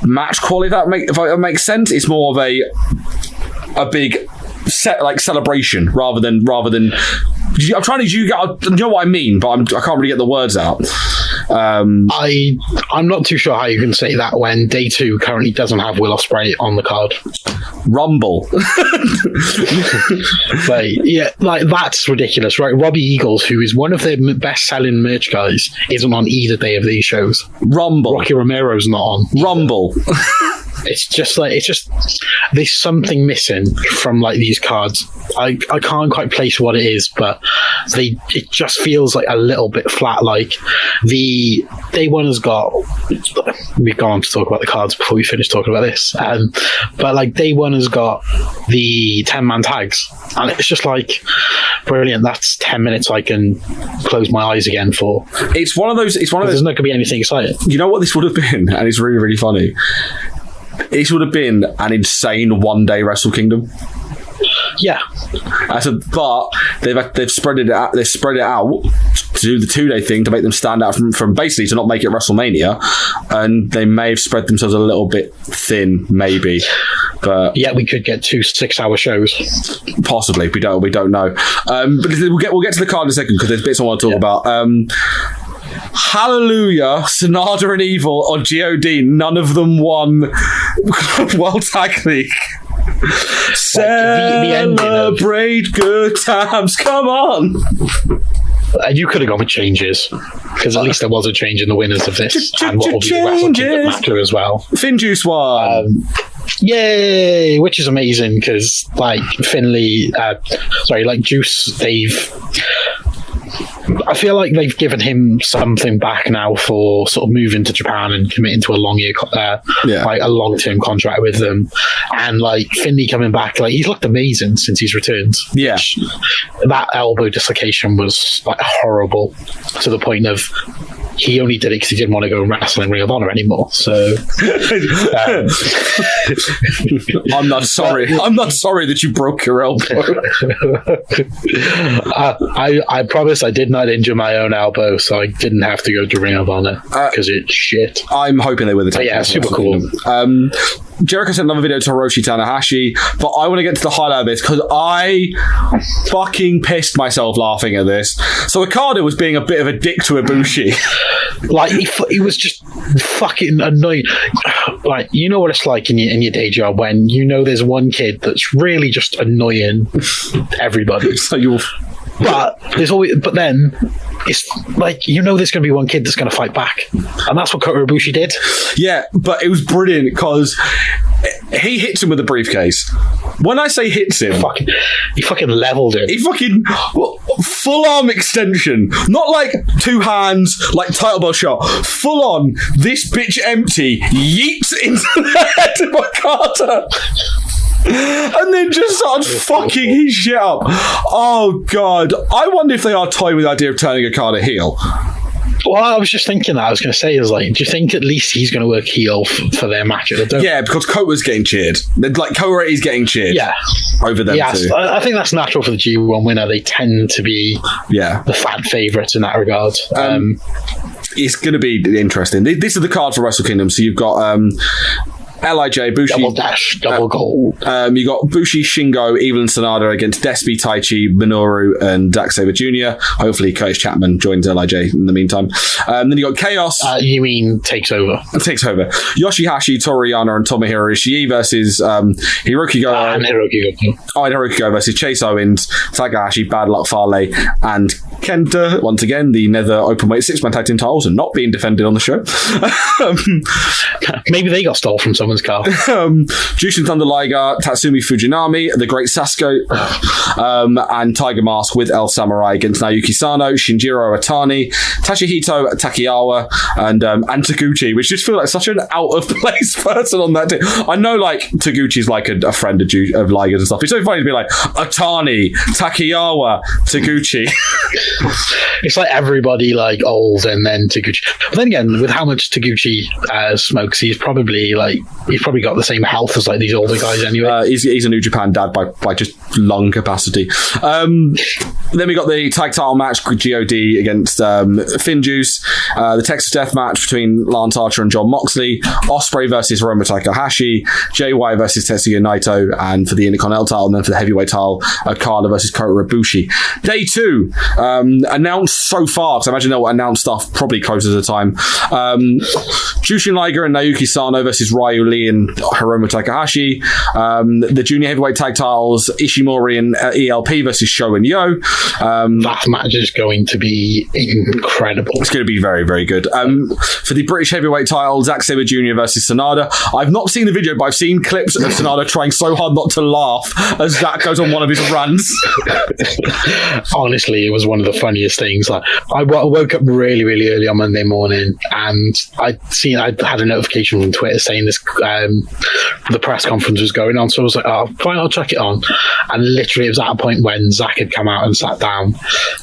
match quality. If that makes sense, it's more of a big celebration rather than. I'm trying to. You know what I mean, but I can't really get the words out. I'm not too sure how you can say that when Day 2 currently doesn't have Will Ospreay on the card. Rumble. That's ridiculous, right? Robbie Eagles, who is one of their best-selling merch guys, isn't on either day of these shows. Rumble. Rocky Romero's not on. Rumble. It's just there's something missing from like these cards. I can't quite place what it is, but it just feels like a little bit flat. Like the Day 1 has got, we've gone on to talk about the cards before we finish talking about this, but like Day 1 has got the 10-man tags, and it's just like brilliant. That's 10 minutes I can close my eyes again for. It's one of those. There's not going to be anything exciting. You know what this would have been, and it's really, really funny. It would have been an insane one-day Wrestlekingdom. Yeah, but they've spread it out. They've spread it out to do the 2-day thing to make them stand out from basically to not make it WrestleMania, and they may have spread themselves a little bit thin, maybe. But yeah, we could get 2 6-hour shows. Possibly, we don't know. But we'll get to the card in a second, because there's bits I want to talk about. Hallelujah, Sonata and Evil, or God, none of them won World Tag League. Celebrate good times, come on. You could have gone with changes, because at least there was a change in the winners of this, and what will be the Wrestlekingdom matter as well. Finjuice won. Yay, which is amazing, because like Juice, I feel like they've given him something back now for sort of moving to Japan and committing to a a long-term contract with them. And like Finley coming back, like he's looked amazing since he's returned. Yeah, that elbow dislocation was like horrible, to the point of he only did it because he didn't want to go and wrestle in Ring of Honor anymore. So I'm not sorry. I'm not sorry that you broke your elbow. I promise I did not injure my own elbow, so I didn't have to go to Ring of Honor because it's shit. I'm hoping they were the yeah, super cool. Jericho sent another video to Hiroshi Tanahashi, but I want to get to the highlight of this because I fucking pissed myself laughing at this. So Okada was being a bit of a dick to Ibushi. Like he was just fucking annoying. Like, you know what it's like in your day job when you know there's one kid that's really just annoying everybody. But then it's like, you know, there's going to be one kid that's going to fight back, and that's what Kota Ibushi did. Yeah, but it was brilliant because he hits him with a briefcase. When I say hits him, he fucking leveled him. He fucking full arm extension, not like 2 hands, like title belt shot. Full on, this bitch empty, yeets into the head of Okada. And then just started fucking his shit up. Oh, God. I wonder if they are toying with the idea of turning Okada heel. Well, I was just thinking that. I was going to say, do you think at least he's going to work heel for their match? Yeah, because Kota's getting cheered. Like, Kota is getting cheered. Yeah. Over them too. I think that's natural for the G1 winner. They tend to be the fan favourites in that regard. It's going to be interesting. This is the card for Wrestle Kingdom. So you've got LIJ, Bushi. Double dash, double gold. You got Bushi, Shingo, Evil, and Sanada against Despy, Taichi, Minoru, and Zack Sabre Jr. Hopefully, Curtis Chapman joins LIJ in the meantime. Then you got Chaos. You mean takes over? Takes over. Yoshihashi, Toriyama, and Tomohiro Ishii versus Hiroki Goto. And Hiroki Goto. And Hiroki Goto versus Chase Owens, Takahashi, Bad Luck Fale, and Kenta. Once again, the Nether Openweight 6-man tag team titles are not being defended on the show. Maybe they got stole from someone's car. Jushin Thunder Liger, Tatsumi Fujinami, the Great Sasuke, and Tiger Mask with El Samurai against Naoki Sano, Shinjiro Atani, Tashihito Takiyawa, and Taguchi, which just feels like such an out of place person on that team. I know like Taguchi's like a friend of Liger's and stuff. It's so funny to be like Atani, Takiyawa, Taguchi. It's like everybody like old and then Taguchi. But then again, with how much Taguchi smokes, he's probably got the same health as like these older guys anyway. He's a New Japan dad by just lung capacity. Then we got the tag title match, God against Finjuice, the Texas Death match between Lance Archer and John Moxley, Ospreay versus Hiromu Takahashi, JY versus Tetsuya Naito, and for the Intercontinental title, and then for the heavyweight title, Okada versus Kota Ibushi. Day 2, announced so far, because I imagine they'll announce stuff probably closer to the time. Jushin Liger and Naoki Sano versus Ryu Lee and Hiromu Takahashi. The junior heavyweight tag titles, Ishimori and ELP versus Sho and Yo. That match is going to be incredible. It's going to be very, very good. For the British heavyweight title, Zack Sabre Jr. versus Sanada. I've not seen the video, but I've seen clips of Sanada trying so hard not to laugh as Zack goes on one of his rants. Honestly, it was one of the funniest things. Like, I woke up really, really early on Monday morning, and I had a notification from Twitter saying this the press conference was going on, so I was like, oh, fine, I'll check it on. And literally it was at a point when Zack had come out and sat down,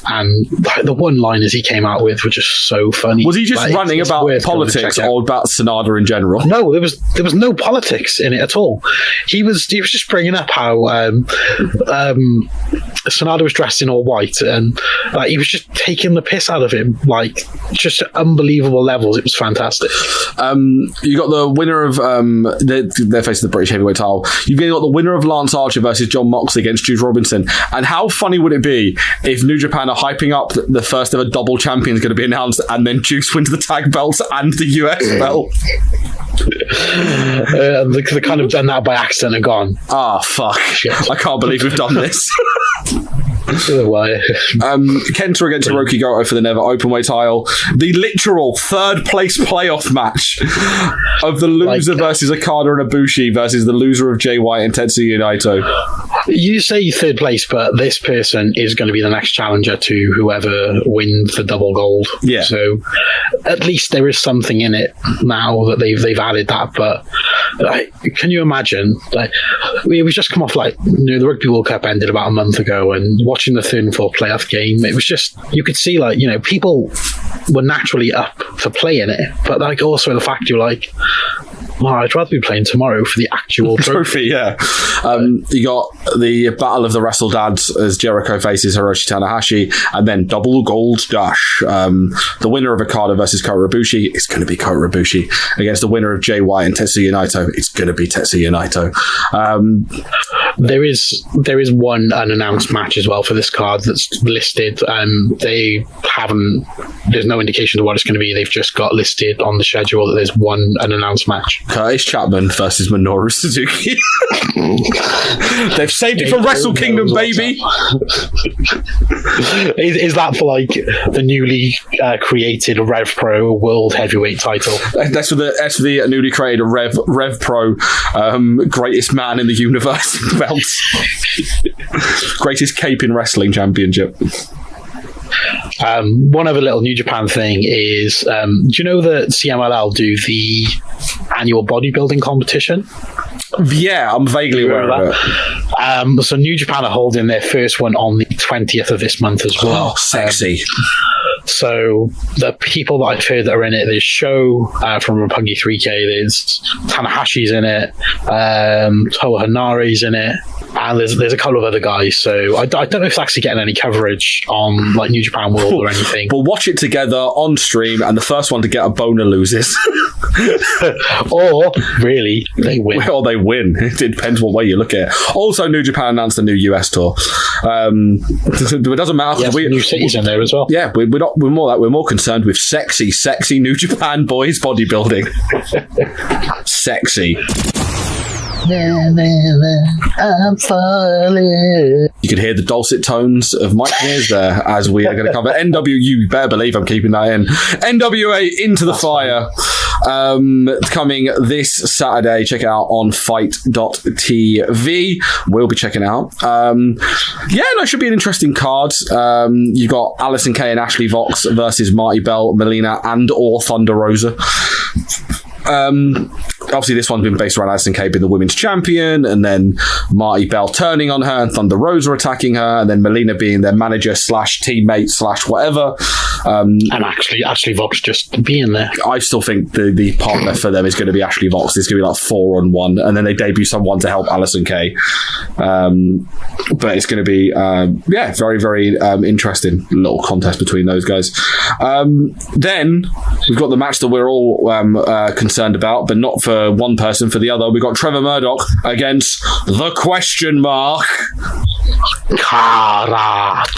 and like, the one-liners he came out with were just so funny. Was he just ranting about politics or about Sanada in general? No, there was no politics in it at all. He was just bringing up how Sanada was dressed in all white, and like, he was just taking the piss out of him, like just at unbelievable levels. It was fantastic. You got the winner of they're facing the British heavyweight title. You've got the winner of Lance Archer versus John Moxley against Juice Robinson. And how funny would it be if New Japan are hyping up the first ever double champion is going to be announced, and then Juice wins the tag belts and the US belt? They kind of done that by accident and gone, fuck, shit. I can't believe we've done this. Kenta against Hiroki Goto for the Never Openweight title. The literal third place playoff match of the loser versus Okada and Ibushi versus the loser of Jay White and Tetsuya Naito. You say third place, but this person is going to be the next challenger to whoever wins the double gold. Yeah. So at least there is something in it now that they've added that. But can you imagine? Like, we've just come off the Rugby World Cup ended about a month ago, and watching the third and fourth playoff game, it was just, you could see people were naturally up for playing it, but also the fact you're like, well, I'd rather be playing tomorrow for the actual trophy. Yeah. You got the Battle of the Wrestle Dads as Jericho faces Hiroshi Tanahashi, and then double gold dash. The winner of Okada versus Kota Ibushi is going to be Kota Ibushi against the winner of Jay White and Tetsuya Naito. It's going to be Tetsuya Naito. There is one unannounced match as well for this card that's listed. There's no indication of what it's going to be. They've just got listed on the schedule that there's one unannounced match. Curtis Chapman versus Minoru Suzuki. They've saved it for Wrestlekingdom, baby. Is that for the newly created RevPro World Heavyweight title? That's for the newly created RevPro Greatest Man in the Universe belt. Greatest cape in wrestling championship. One other little New Japan thing is, do you know that CMLL do the annual bodybuilding competition? Yeah, I'm vaguely aware of it. So New Japan are holding their first one on the 20th of this month as well. Oh, sexy. So the people that I've heard that are in it, there's Sho from Roppongi 3K, there's Tanahashi's in it, Toa Hanare's in it, and there's a couple of other guys. So I don't know if it's actually getting any coverage on like New Japan World or anything. We'll watch it together on stream, and the first one to get a boner loses. Or really, they win. Or they win. It depends what way you look at it. Also, New Japan announced a new US tour. It doesn't matter. Yes, new cities in there as well. Yeah, we're more concerned with sexy New Japan boys bodybuilding. Sexy. I'm falling. You could hear the dulcet tones of Mike Mears there as we are going to cover you better believe I'm keeping that in. NWA Into The Fire. Coming this Saturday. Check it out on fight.tv. We'll be checking it out. It should be an interesting card. You've got Alison Kay and Ashley Vox versus Marty Bell, Melina, and or Thunder Rosa. Obviously, this one's been based around Alison Kay being the women's champion, and then Marty Bell turning on her, and Thunder Rosa attacking her, and then Melina being their manager / teammate / whatever. And Ashley Vox just being there. I still think the partner for them is going to be Ashley Vox. It's going to be like 4-on-1, and then they debut someone to help Alison Kay. But it's going to be very, very interesting little contest between those guys. Then we've got the match that we're all concerned about, but not for one person, for the other. We've got Trevor Murdoch against the question mark Karate.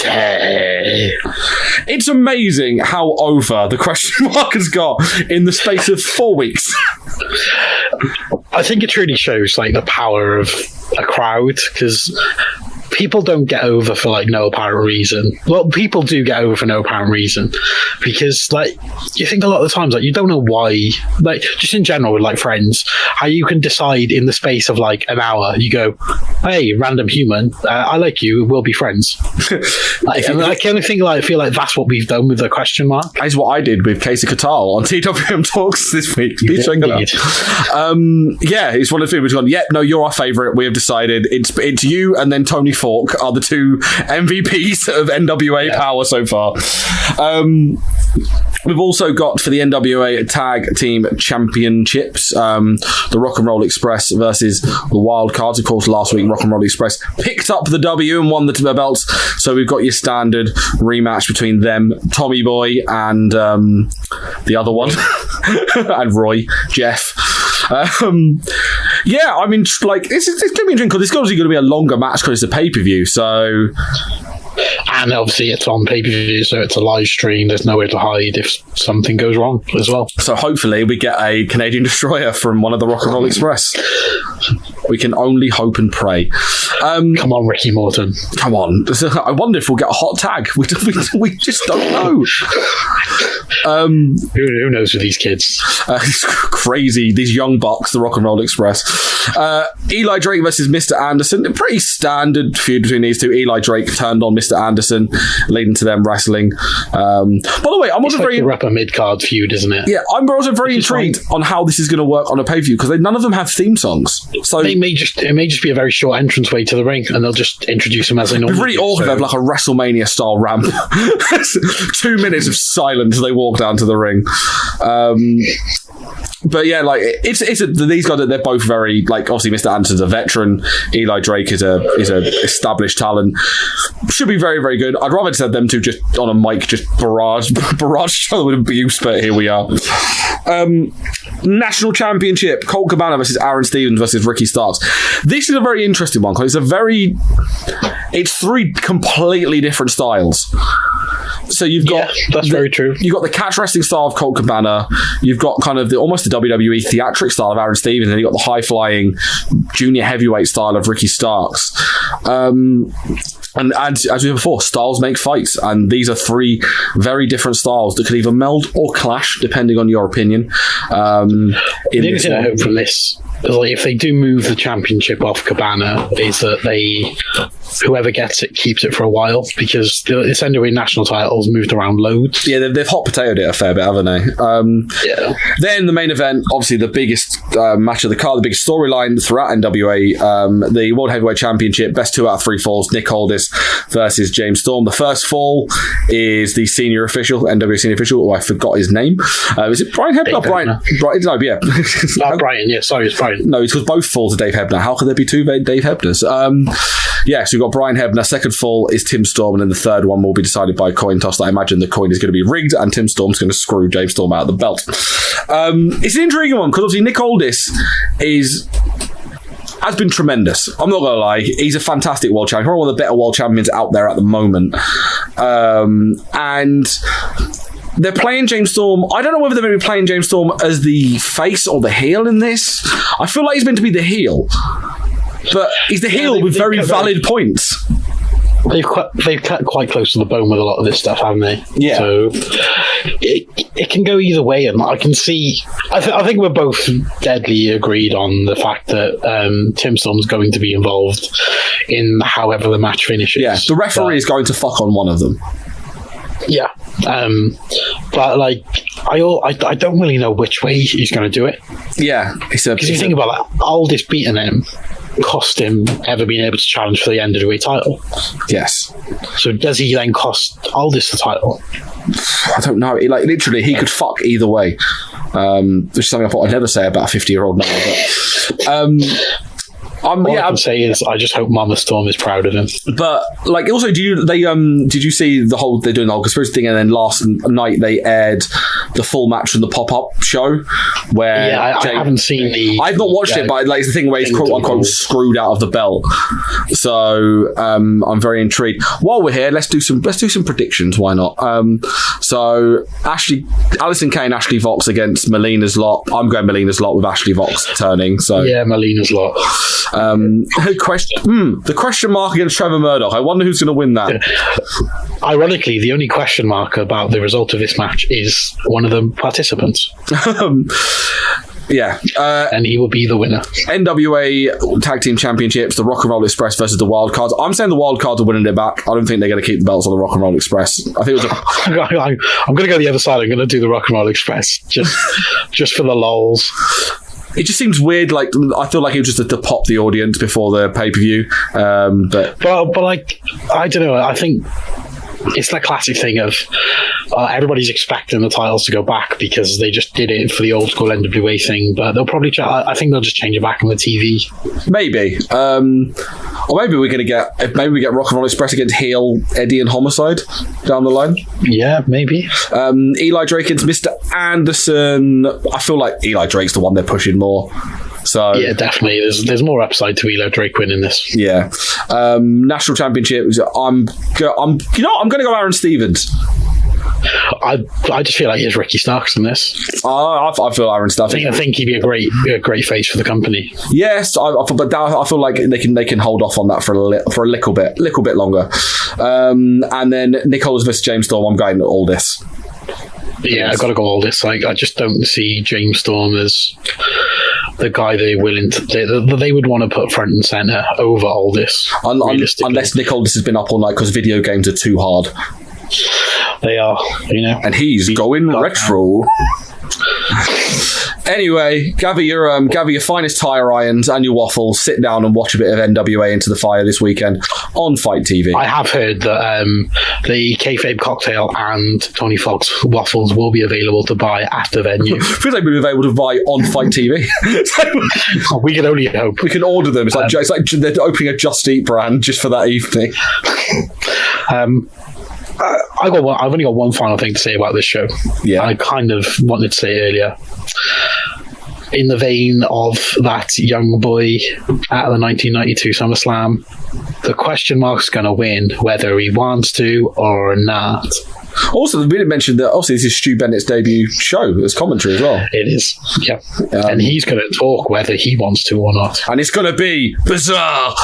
It's amazing how over the question mark has got in the space of 4 weeks. I think it truly shows like the power of a crowd, because people don't get over for like no apparent reason. Well, people do get over for no apparent reason, because like you think a lot of the times like you don't know why, like just in general with like friends, how you can decide in the space of like an hour, you go, hey, random human, I like you, we'll be friends. And I kind of think like I feel like that's what we've done with the question mark. That's what I did with Casey Catal on TWM Talks this week. Please check it out. It's one of the things we've gone, no, you're our favourite. We have decided it's you and then Tony Falk are the two MVPs of NWA Power so far. We've also got for the NWA Tag Team Championships, the Rock and Roll Express versus the Wild Cards. Of course, last week Rock and Roll Express picked up the W and won the belts. So we've got your standard rematch between them, Tommy Boy and the other one, and Roy, Jeff. It's going to be interesting because it's obviously going to be a longer match because it's a pay-per-view. So. And obviously it's on pay-per-view, so it's a live stream. There's nowhere to hide if something goes wrong as well. So hopefully we get a Canadian Destroyer from one of the Rock and Roll Express. We can only hope and pray. Come on, Ricky Morton. Come on. I wonder if we'll get a hot tag. We just don't know. Who knows with these kids? It's crazy. These young bucks, the Rock and Roll Express. Eli Drake versus Mr. Anderson. A pretty standard feud between these two. Eli Drake turned on Mr. Anderson, leading to them wrestling. By the way, I'm also very a upper mid-card feud, isn't it? Yeah, I'm also very intrigued on how this is going to work on a pay-per-view, because none of them have theme songs. So it may just be a very short entranceway to the ring, and they'll just introduce them as they normally do. It's really awesome. They have like a WrestleMania style ramp. 2 minutes of silence as they walk down to the ring. But yeah, like these guys, they're both very, like, obviously Mr. Anderson's a veteran. Eli Drake is a established talent. Should be very, very good. I'd rather just have them two just on a mic, just barrage each other with abuse, but here we are. National Championship, Colt Cabana versus Aaron Stevens versus Ricky Starks. This is a very interesting one because it's three completely different styles. So you've got that's very true. You've got the catch wrestling style of Colt Cabana. You've got kind of almost the WWE theatric style of Aaron Stevens, and you've got the high flying junior heavyweight style of Ricky Starks. And as we said before, styles make fights, and these are three very different styles that could either meld or clash depending on your opinion. The only thing I hope from this like, if they do move the championship off Cabana, is that whoever gets it keeps it for a while, because this NWA national title's moved around loads. Yeah, they've hot potatoed it a fair bit, haven't they? Yeah. Then the main event, obviously the biggest match of the card, the biggest storyline throughout NWA, the World Heavyweight Championship, best 2 out of 3 falls, Nick Aldis versus James Storm. The first fall is the senior official, NWA senior official, oh, I forgot his name. Is it Brian Hebner? Brian, no, yeah. Brian, yeah, sorry, it's Brian. No, it's because both falls are Dave Hebner. How could there be 2 Dave Hebners? Yeah, so we've got Brian Hebner. Second fall is Tim Storm, and then the third one will be decided by a coin toss. I imagine the coin is going to be rigged, and Tim Storm's going to screw James Storm out of the belt. It's an intriguing one, because obviously Nick Aldis has been tremendous. I'm not going to lie. He's a fantastic world champion. Probably one of the better world champions out there at the moment. And they're playing James Storm. I don't know whether they're going to be playing James Storm as the face or the heel in this. I feel like he's meant to be the heel. But he's the heel with very valid points. They've cut quite close to the bone with a lot of this stuff, haven't they? Yeah. So it can go either way, and I can see. I think we're both deadly agreed on the fact that Tim Storm's going to be involved in however the match finishes. Yeah, the referee is going to fuck on one of them. Yeah. But like, I don't really know which way he's going to do it. Yeah, because you think about that, Aldis beating him cost him ever being able to challenge for the NWA title. Yes. So does he then cost Aldis the title? I don't know. Like, literally, he could fuck either way. Which is something I thought I'd never say about a 50-year-old man. But All I can say is I just hope Mama Storm is proud of him. But like, also, did you see the whole, they're doing the whole conspiracy thing, and then last night they aired the full match from the pop-up show where I haven't seen the. I've not watched it, but like, it's the thing where he's quote unquote screwed out of the belt. So I'm very intrigued. While we're here, let's do some predictions. Why not? So Alison Kane, Ashley Vox against Melina's lot. I'm going Melina's lot with Ashley Vox turning. So yeah, Melina's lot. The question mark against Trevor Murdoch. I wonder who's going to win that. Ironically, the only question mark about the result of this match is one of the participants. Yeah. And he will be the winner. NWA Tag Team Championships, the Rock and Roll Express versus the Wild Cards. I'm saying the Wild Cards are winning it back. I don't think they're going to keep the belts on the Rock and Roll Express. I think it was I'm going to go the other side. I'm going to do the Rock and Roll Express just for the lols. It just seems weird. Like, I feel like it was just to pop the audience before the pay-per-view. But like, I don't know. I think it's that classic thing of everybody's expecting the titles to go back because they just did it for the old school NWA thing. But they'll probably I think they'll just change it back on the TV. Maybe. Or maybe we're going to get Rock and Roll Express against heel Eddie and Homicide down the line. Yeah, maybe. Eli Drake against Mr. Anderson. I feel like Eli Drake's the one they're pushing more. So yeah, definitely. There's more upside to Eli Drake winning this. Yeah. National Championship. I'm going to go Aaron Stevens. I just feel like he's Ricky Starks in this. I feel Aaron Stevens. I think he'd be a great face for the company. Yes, but I feel like they can hold off on that for a little bit longer. And then Nick Aldis versus James Storm. I'm going all this. Yeah, I've got to go all this. Like, I just don't see James Storm as the guy they would want to put front and center over all this. Unless Nick Aldis has been up all night because video games are too hard. They are, and he's going retro. Anyway, gather your finest tire irons and your waffles, sit down and watch a bit of NWA Into the Fire this weekend on Fight TV. I have heard that the Kayfabe cocktail and Tony Fox waffles will be available to buy at the venue. I feel like we'll be available to buy on Fight TV. We can only hope. We can order them. It's like they're opening a Just Eat brand just for that evening. I've only got one final thing to say about this show. Yeah. I kind of wanted to say earlier, in the vein of that young boy at the 1992 SummerSlam, the question mark's going to win whether he wants to or not. Also, we didn't mention that obviously this is Stu Bennett's debut show as commentary as well. It is, yeah. And he's going to talk whether he wants to or not. And it's going to be bizarre.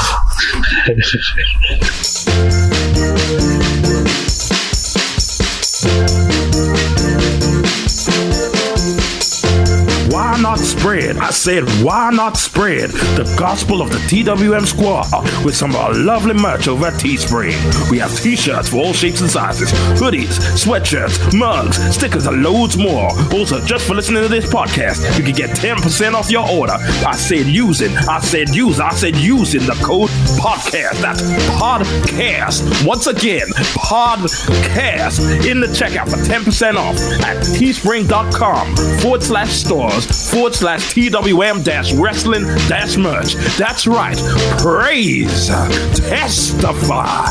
Why not not spread? I said, why not spread the gospel of the TWM squad with some of our lovely merch over at Teespring? We have t-shirts for all shapes and sizes, hoodies, sweatshirts, mugs, stickers, and loads more. Also, just for listening to this podcast, you can get 10% off your order. I said using the code podcast. That's podcast. Once again, podcast in the checkout for 10% off at teespring.com/stores/TWM-wrestling-merch. That's right. Praise, testify.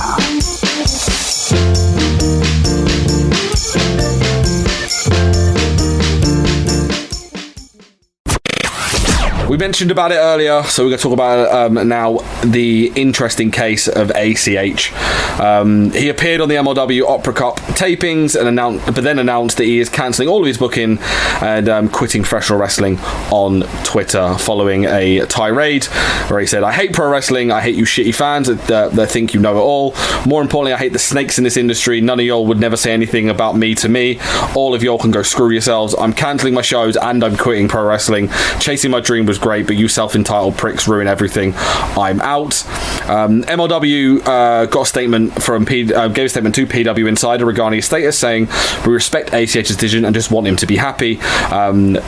We mentioned about it earlier, so we're going to talk about now the interesting case of ACH. He appeared on the MLW Opera Cup tapings, but then announced that he is cancelling all of his booking and quitting professional wrestling on Twitter following a tirade where he said, "I hate pro wrestling, I hate you shitty fans that think you know it all. More importantly, I hate the snakes in this industry. None of y'all would never say anything about me to me. All of y'all can go screw yourselves. I'm cancelling my shows and I'm quitting pro wrestling. Chasing my dream was great, but you self-entitled pricks ruin everything. I'm out." MLW got a statement from gave a statement to PW Insider regarding his status, saying, "We respect ACH's decision and just want him to be happy."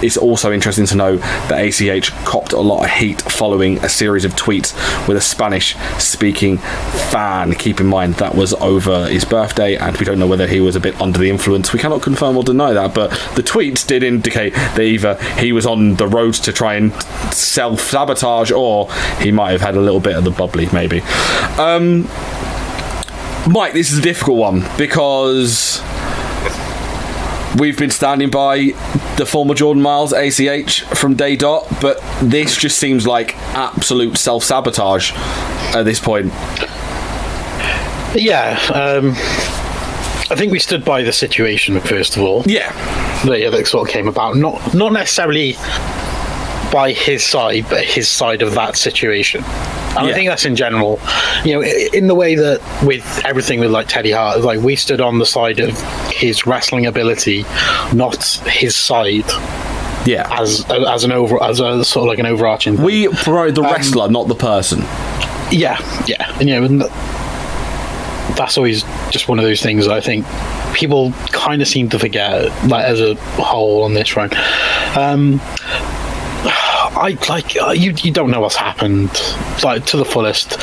It's also interesting to know that ACH copped a lot of heat following a series of tweets with a Spanish-speaking fan. Keep in mind that was over his birthday, and we don't know whether he was a bit under the influence. We cannot confirm or deny that, but the tweets did indicate that either he was on the road to try and self-sabotage, or he might have had a little bit of the bubbly, maybe. Mike, this is a difficult one because we've been standing by the former Jordan Miles ACH from day dot, but this just seems like absolute self-sabotage at this point. Yeah, I think we stood by the situation, first of all. Yeah. That sort of came about. Not necessarily by his side, but his side of that situation. And I think that's in general, in the way that with everything with like Teddy Hart, like we stood on the side of his wrestling ability, not his side. Yeah, as a sort of like an overarching thing. We promote the wrestler, not the person. Yeah, and that's always just one of those things that I think people kind of seem to forget, like as a whole on this front. You don't know what's happened, like to the fullest.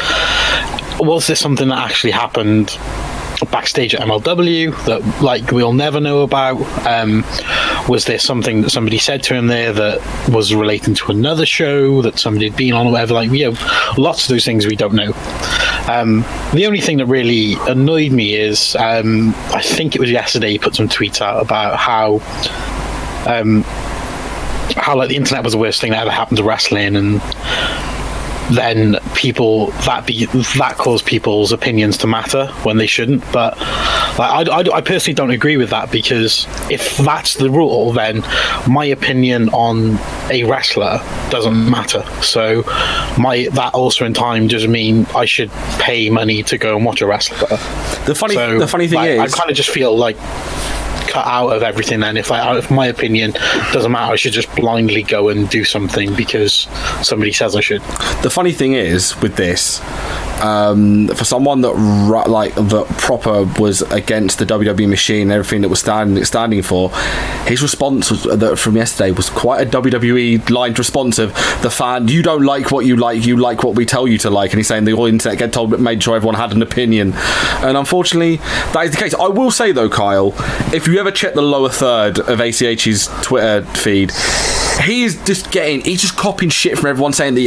Was this something that actually happened backstage at MLW that like we'll never know about? Was there something that somebody said to him there that was relating to another show that somebody had been on or whatever? Like, lots of those things we don't know. The only thing that really annoyed me is I think it was yesterday he put some tweets out about how like the internet was the worst thing that ever happened to wrestling, and then that caused people's opinions to matter when they shouldn't. But like, I personally don't agree with that, because if that's the rule, then my opinion on a wrestler doesn't matter. So that also in time doesn't mean I should pay money to go and watch a wrestler. The funny thing is, I kind of just feel like cut out of everything. And if my opinion doesn't matter, I should just blindly go and do something because somebody says I should. The funny thing is with this, for someone that proper was against the WWE machine and everything that was standing for, his response from yesterday was quite a WWE lined response of the fan, you don't like what you like what we tell you to like. And he's saying the whole internet get told, made sure everyone had an opinion, and unfortunately that is the case. I will say though, Kyle, if you ever check the lower third of ACH's Twitter feed, he's just copying shit from everyone, saying that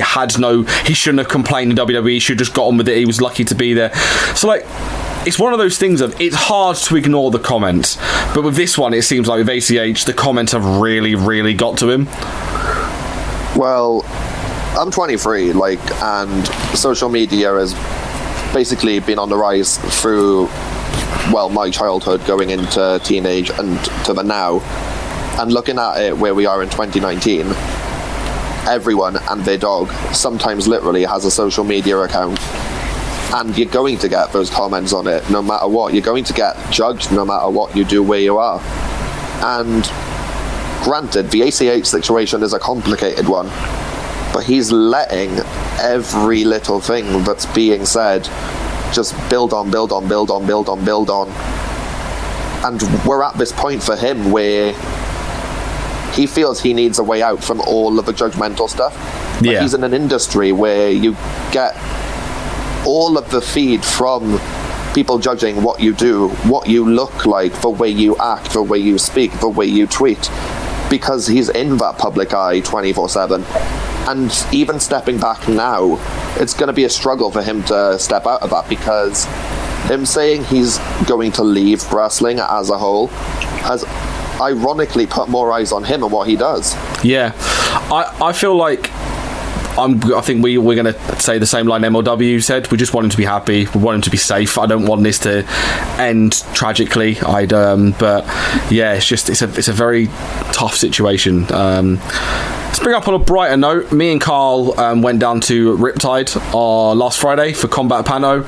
he shouldn't have complained in WWE, he should have just got on with it, he was lucky to be there. So like, it's one of those things of, it's hard to ignore the comments, but with this one it seems like with ACH the comments have really, really got to him. Well, I'm 23, and social media has basically been on the rise through, my childhood going into teenage and to the now. And looking at it where we are in 2019, everyone and their dog sometimes literally has a social media account. And you're going to get those comments on it no matter what. You're going to get judged no matter what you do where you are. And granted, the ACH situation is a complicated one, but he's letting every little thing that's being said just build on. And we're at this point for him where he feels he needs a way out from all of the judgmental stuff. But he's in an industry where you get all of the feed from people judging what you do, what you look like, the way you act, the way you speak, the way you tweet, because he's in that public eye 24/7. And even stepping back now, it's going to be a struggle for him to step out of that, because him saying he's going to leave wrestling as a whole has ironically put more eyes on him and what he does. Yeah, I feel like I think we're going to say the same line MLW said. We just want him to be happy. We want him to be safe. I don't want this to end tragically. But yeah, it's a very tough situation. Let's bring up on a brighter note. Me and Carl went down to Riptide last Friday for Combat Panto.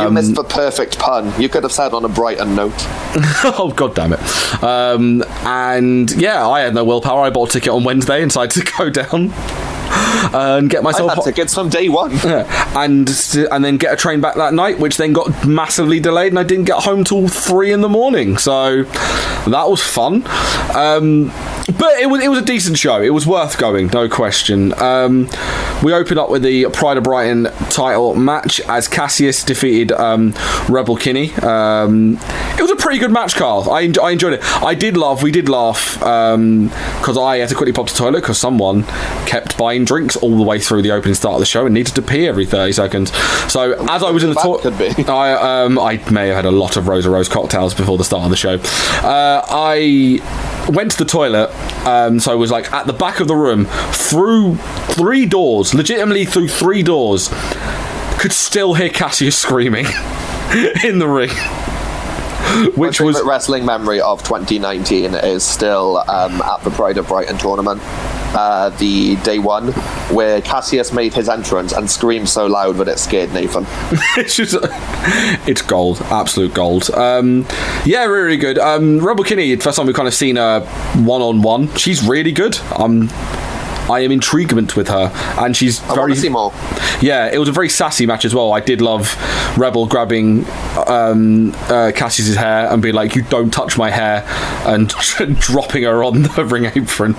You missed the perfect pun. You could have said on a brighter note. Oh, god damn it. And yeah, I had no willpower. I bought a ticket on Wednesday and decided to go down and get myself. I had tickets from day one. and then get a train back that night, which then got massively delayed, and I didn't get home till 3 a.m. So that was fun. But it was a decent show. It was worth going, no question. We opened up with the Pride of Brighton title match as Cassius defeated Rebel Kinney. It was a pretty good match, Carl. I enjoyed it. We did laugh because I had to quickly pop to the toilet because someone kept buying drinks all the way through the opening start of the show and needed to pee every 30 seconds. So as I was in the toilet, I may have had a lot of Rose cocktails before the start of the show. I went to the toilet, so I was like at the back of the room, through 3 doors, legitimately through 3 doors, could still hear Cassius screaming in the ring. Which my was favourite wrestling memory of 2019 is still at the Pride of Brighton tournament, the day 1, where Cassius made his entrance and screamed so loud that it scared Nathan. It's gold, absolute gold. Yeah, really good. Rebel Kinney, first time we've kind of seen her one-on-one. She's really good. I am intriguement with her, and she's I want to see more. Yeah, it was a very sassy match as well. I did love Rebel grabbing Cassius's hair and being like, "You don't touch my hair," and dropping her on the ring apron.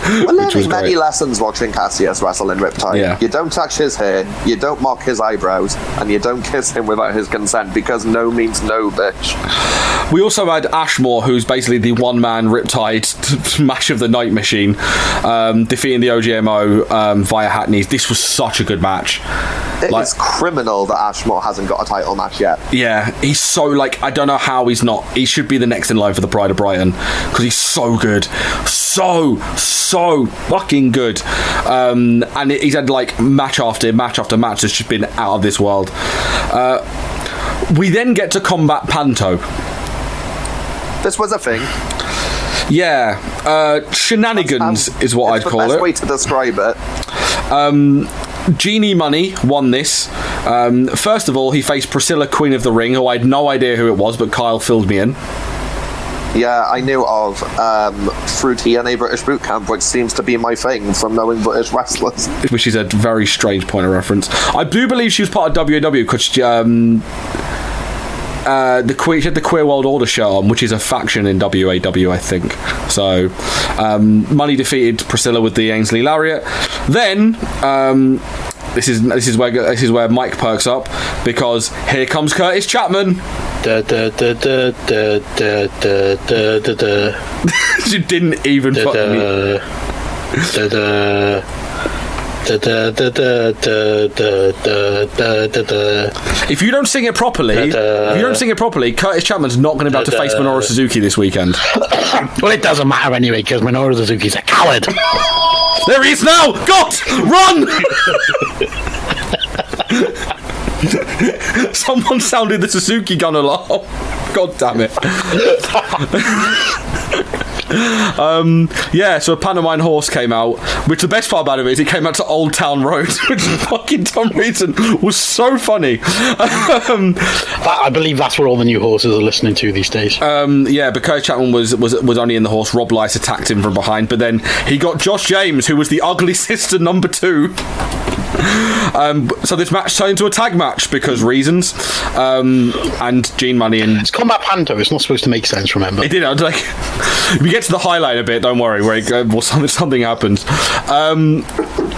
We're learning many lessons watching Cassius wrestle in Riptide. Yeah. You don't touch his hair, you don't mock his eyebrows, and you don't kiss him without his consent, because no means no, bitch. We also had Ashmore, who's basically the one-man Riptide match of the night machine, defeating the OGMO via Hackneys. This was such a good match. It's criminal that Ashmore hasn't got a title match yet. Yeah, he's so, I don't know how he's not. He should be the next in line for the Pride of Brighton, because he's so good. So fucking good. And he's had, match after match after match that's just been out of this world. We then get to Combat Panto. This was a thing. Yeah. Shenanigans is what I'd call it. That's the best way to describe it. Genie Money won this. First of all, he faced Priscilla, Queen of the Ring, who I had no idea who it was, but Kyle filled me in. Yeah, I knew of through TNA British Boot Camp, which seems to be my thing from knowing British wrestlers. Which is a very strange point of reference. I do believe she was part of WAW because she had the Queer World Order shirt on, which is a faction in WAW, I think. So, Money defeated Priscilla with the Ainsley Lariat. Then, this is where Mike perks up, because here comes Curtis Chapman. You didn't even put me. If you don't sing it properly, Curtis Chapman's not going to be able to face Minoru Suzuki this weekend. Well, it doesn't matter anyway, because Minoru Suzuki's a coward. There he is now! God! Run! Someone sounded the Suzuki gun alarm. God damn it. So a pantomime horse came out, which the best part about it is it came out to Old Town Road, which fucking some reason was so funny. I believe that's where all the new horses are listening to these days. But Curtis Chapman was only in the horse. Rob Lice attacked him from behind, but then he got Josh James, who was the ugly sister number 2. So this match turned into a tag match because reasons. And Gene Money and it's Combat Panto. It's not supposed to make sense. Remember, it did. I was like, we get to the highlight a bit. Don't worry, where something happens.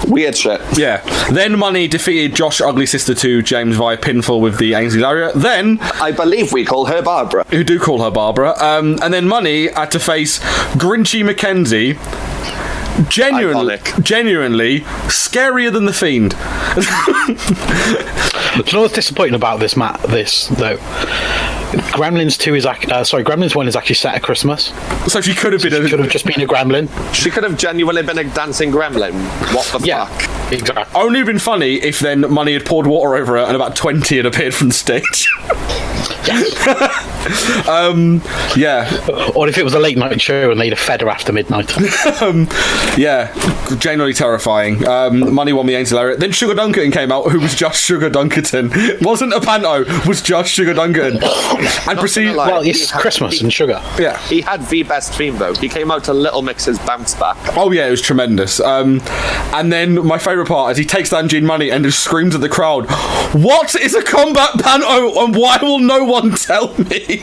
Weird shit. Yeah. Then Money defeated Josh Ugly Sister 2 James via pinfall with the Ainsley Lariat. Then I believe we call her Barbara. Who do call her Barbara. And then Money had to face Grinchy McKenzie. Genuinely scarier than the Fiend. Do you know what's disappointing about this though? Gremlins 1 is actually set at Christmas. So she could have been. She could have just been a gremlin. She could have genuinely been a dancing gremlin. What the fuck? Exactly. Only been funny if then Money had poured water over her and about 20 had appeared from the stage. Or if it was a late night show and they'd have fed her after midnight. Genuinely terrifying. Money won the Ainsley Lariat. Then Sugar Dunkerton came out, who was just Sugar Dunkerton. Wasn't a panto, was just Sugar Dunkerton. And proceed. Well, it's Christmas and sugar. Yeah. He had the best theme though. He came out to Little Mix's Bounce Back. Oh yeah, it was tremendous. And then my favourite part is he takes down Gene Money and just screams at the crowd, "What is a combat panto and why will no one tell me?"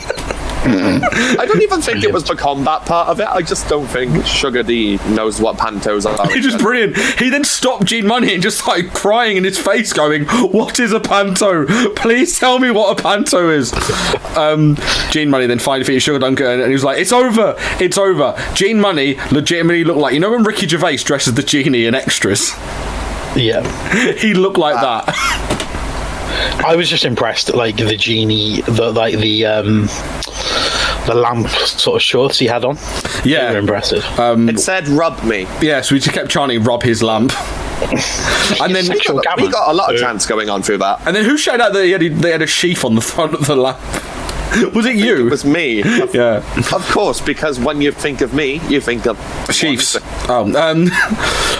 I don't even think it was the combat part of it. I just don't think Sugar D knows what pantos are. He's just brilliant. He then stopped Gene Money and just started crying in his face going, "What is a panto? Please tell me what a panto is." Gene Money then finally defeated Sugar Dunker and he was like, "It's over. It's over." Gene Money legitimately looked like, you know when Ricky Gervais dresses the genie in Extras? Yeah. He looked like that. I was just impressed, like the genie, the lamp sort of shorts he had on. Yeah, they were impressive. It said "rub me." Yeah, so we just kept chanting "rub his lamp." And then we got a lot of chants going on through that. And then who shouted out that they had a sheaf on the front of the lamp? Was it you? It was me. Yeah. Of course, because when you think of me, you think of Chiefs.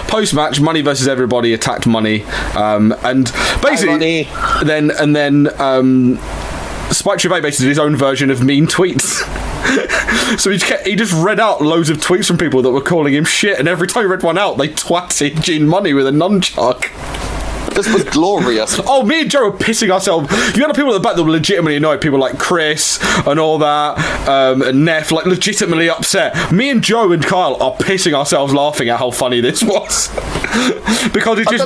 Post-match, Money versus Everybody attacked Money, and basically, then Spike Trevay basically did his own version of mean tweets. So he just read out loads of tweets from people that were calling him shit, and every time he read one out, they twatted Gene Money with a nunchuck. This was glorious. Oh, me and Joe were pissing ourselves. You got the people at the back that were legitimately annoyed. People like Chris and all that, and Neff, like legitimately upset. Me and Joe and Kyle are pissing ourselves laughing at how funny this was. Because it's just...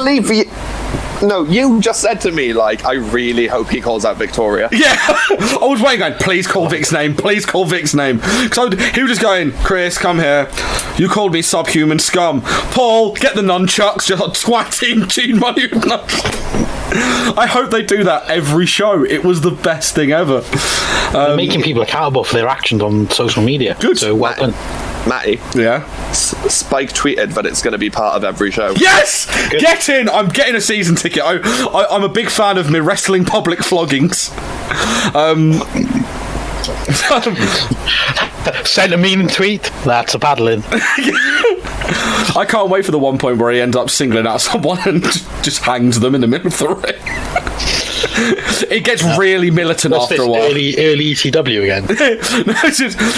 No, you just said to me, like, I really hope he calls out Victoria. Yeah, I was waiting going, please call Vic's name, please call Vic's name. So he was just going, Chris, come here. You called me subhuman scum. Paul, get the nunchucks, just twatting Gene Money with nunchucks. I hope they do that every show. It was the best thing ever. They're making people accountable for their actions on social media. Good. So well done. Matty. Yeah? Spike tweeted that it's going to be part of every show. Yes! Good. Get in! I'm getting a season ticket. I'm a big fan of me wrestling public floggings. Send a mean tweet. That's a paddling. I can't wait for the one point where he ends up singling out someone and just hangs them in the middle of the ring. It gets really militant after a while. Early ECW again. No,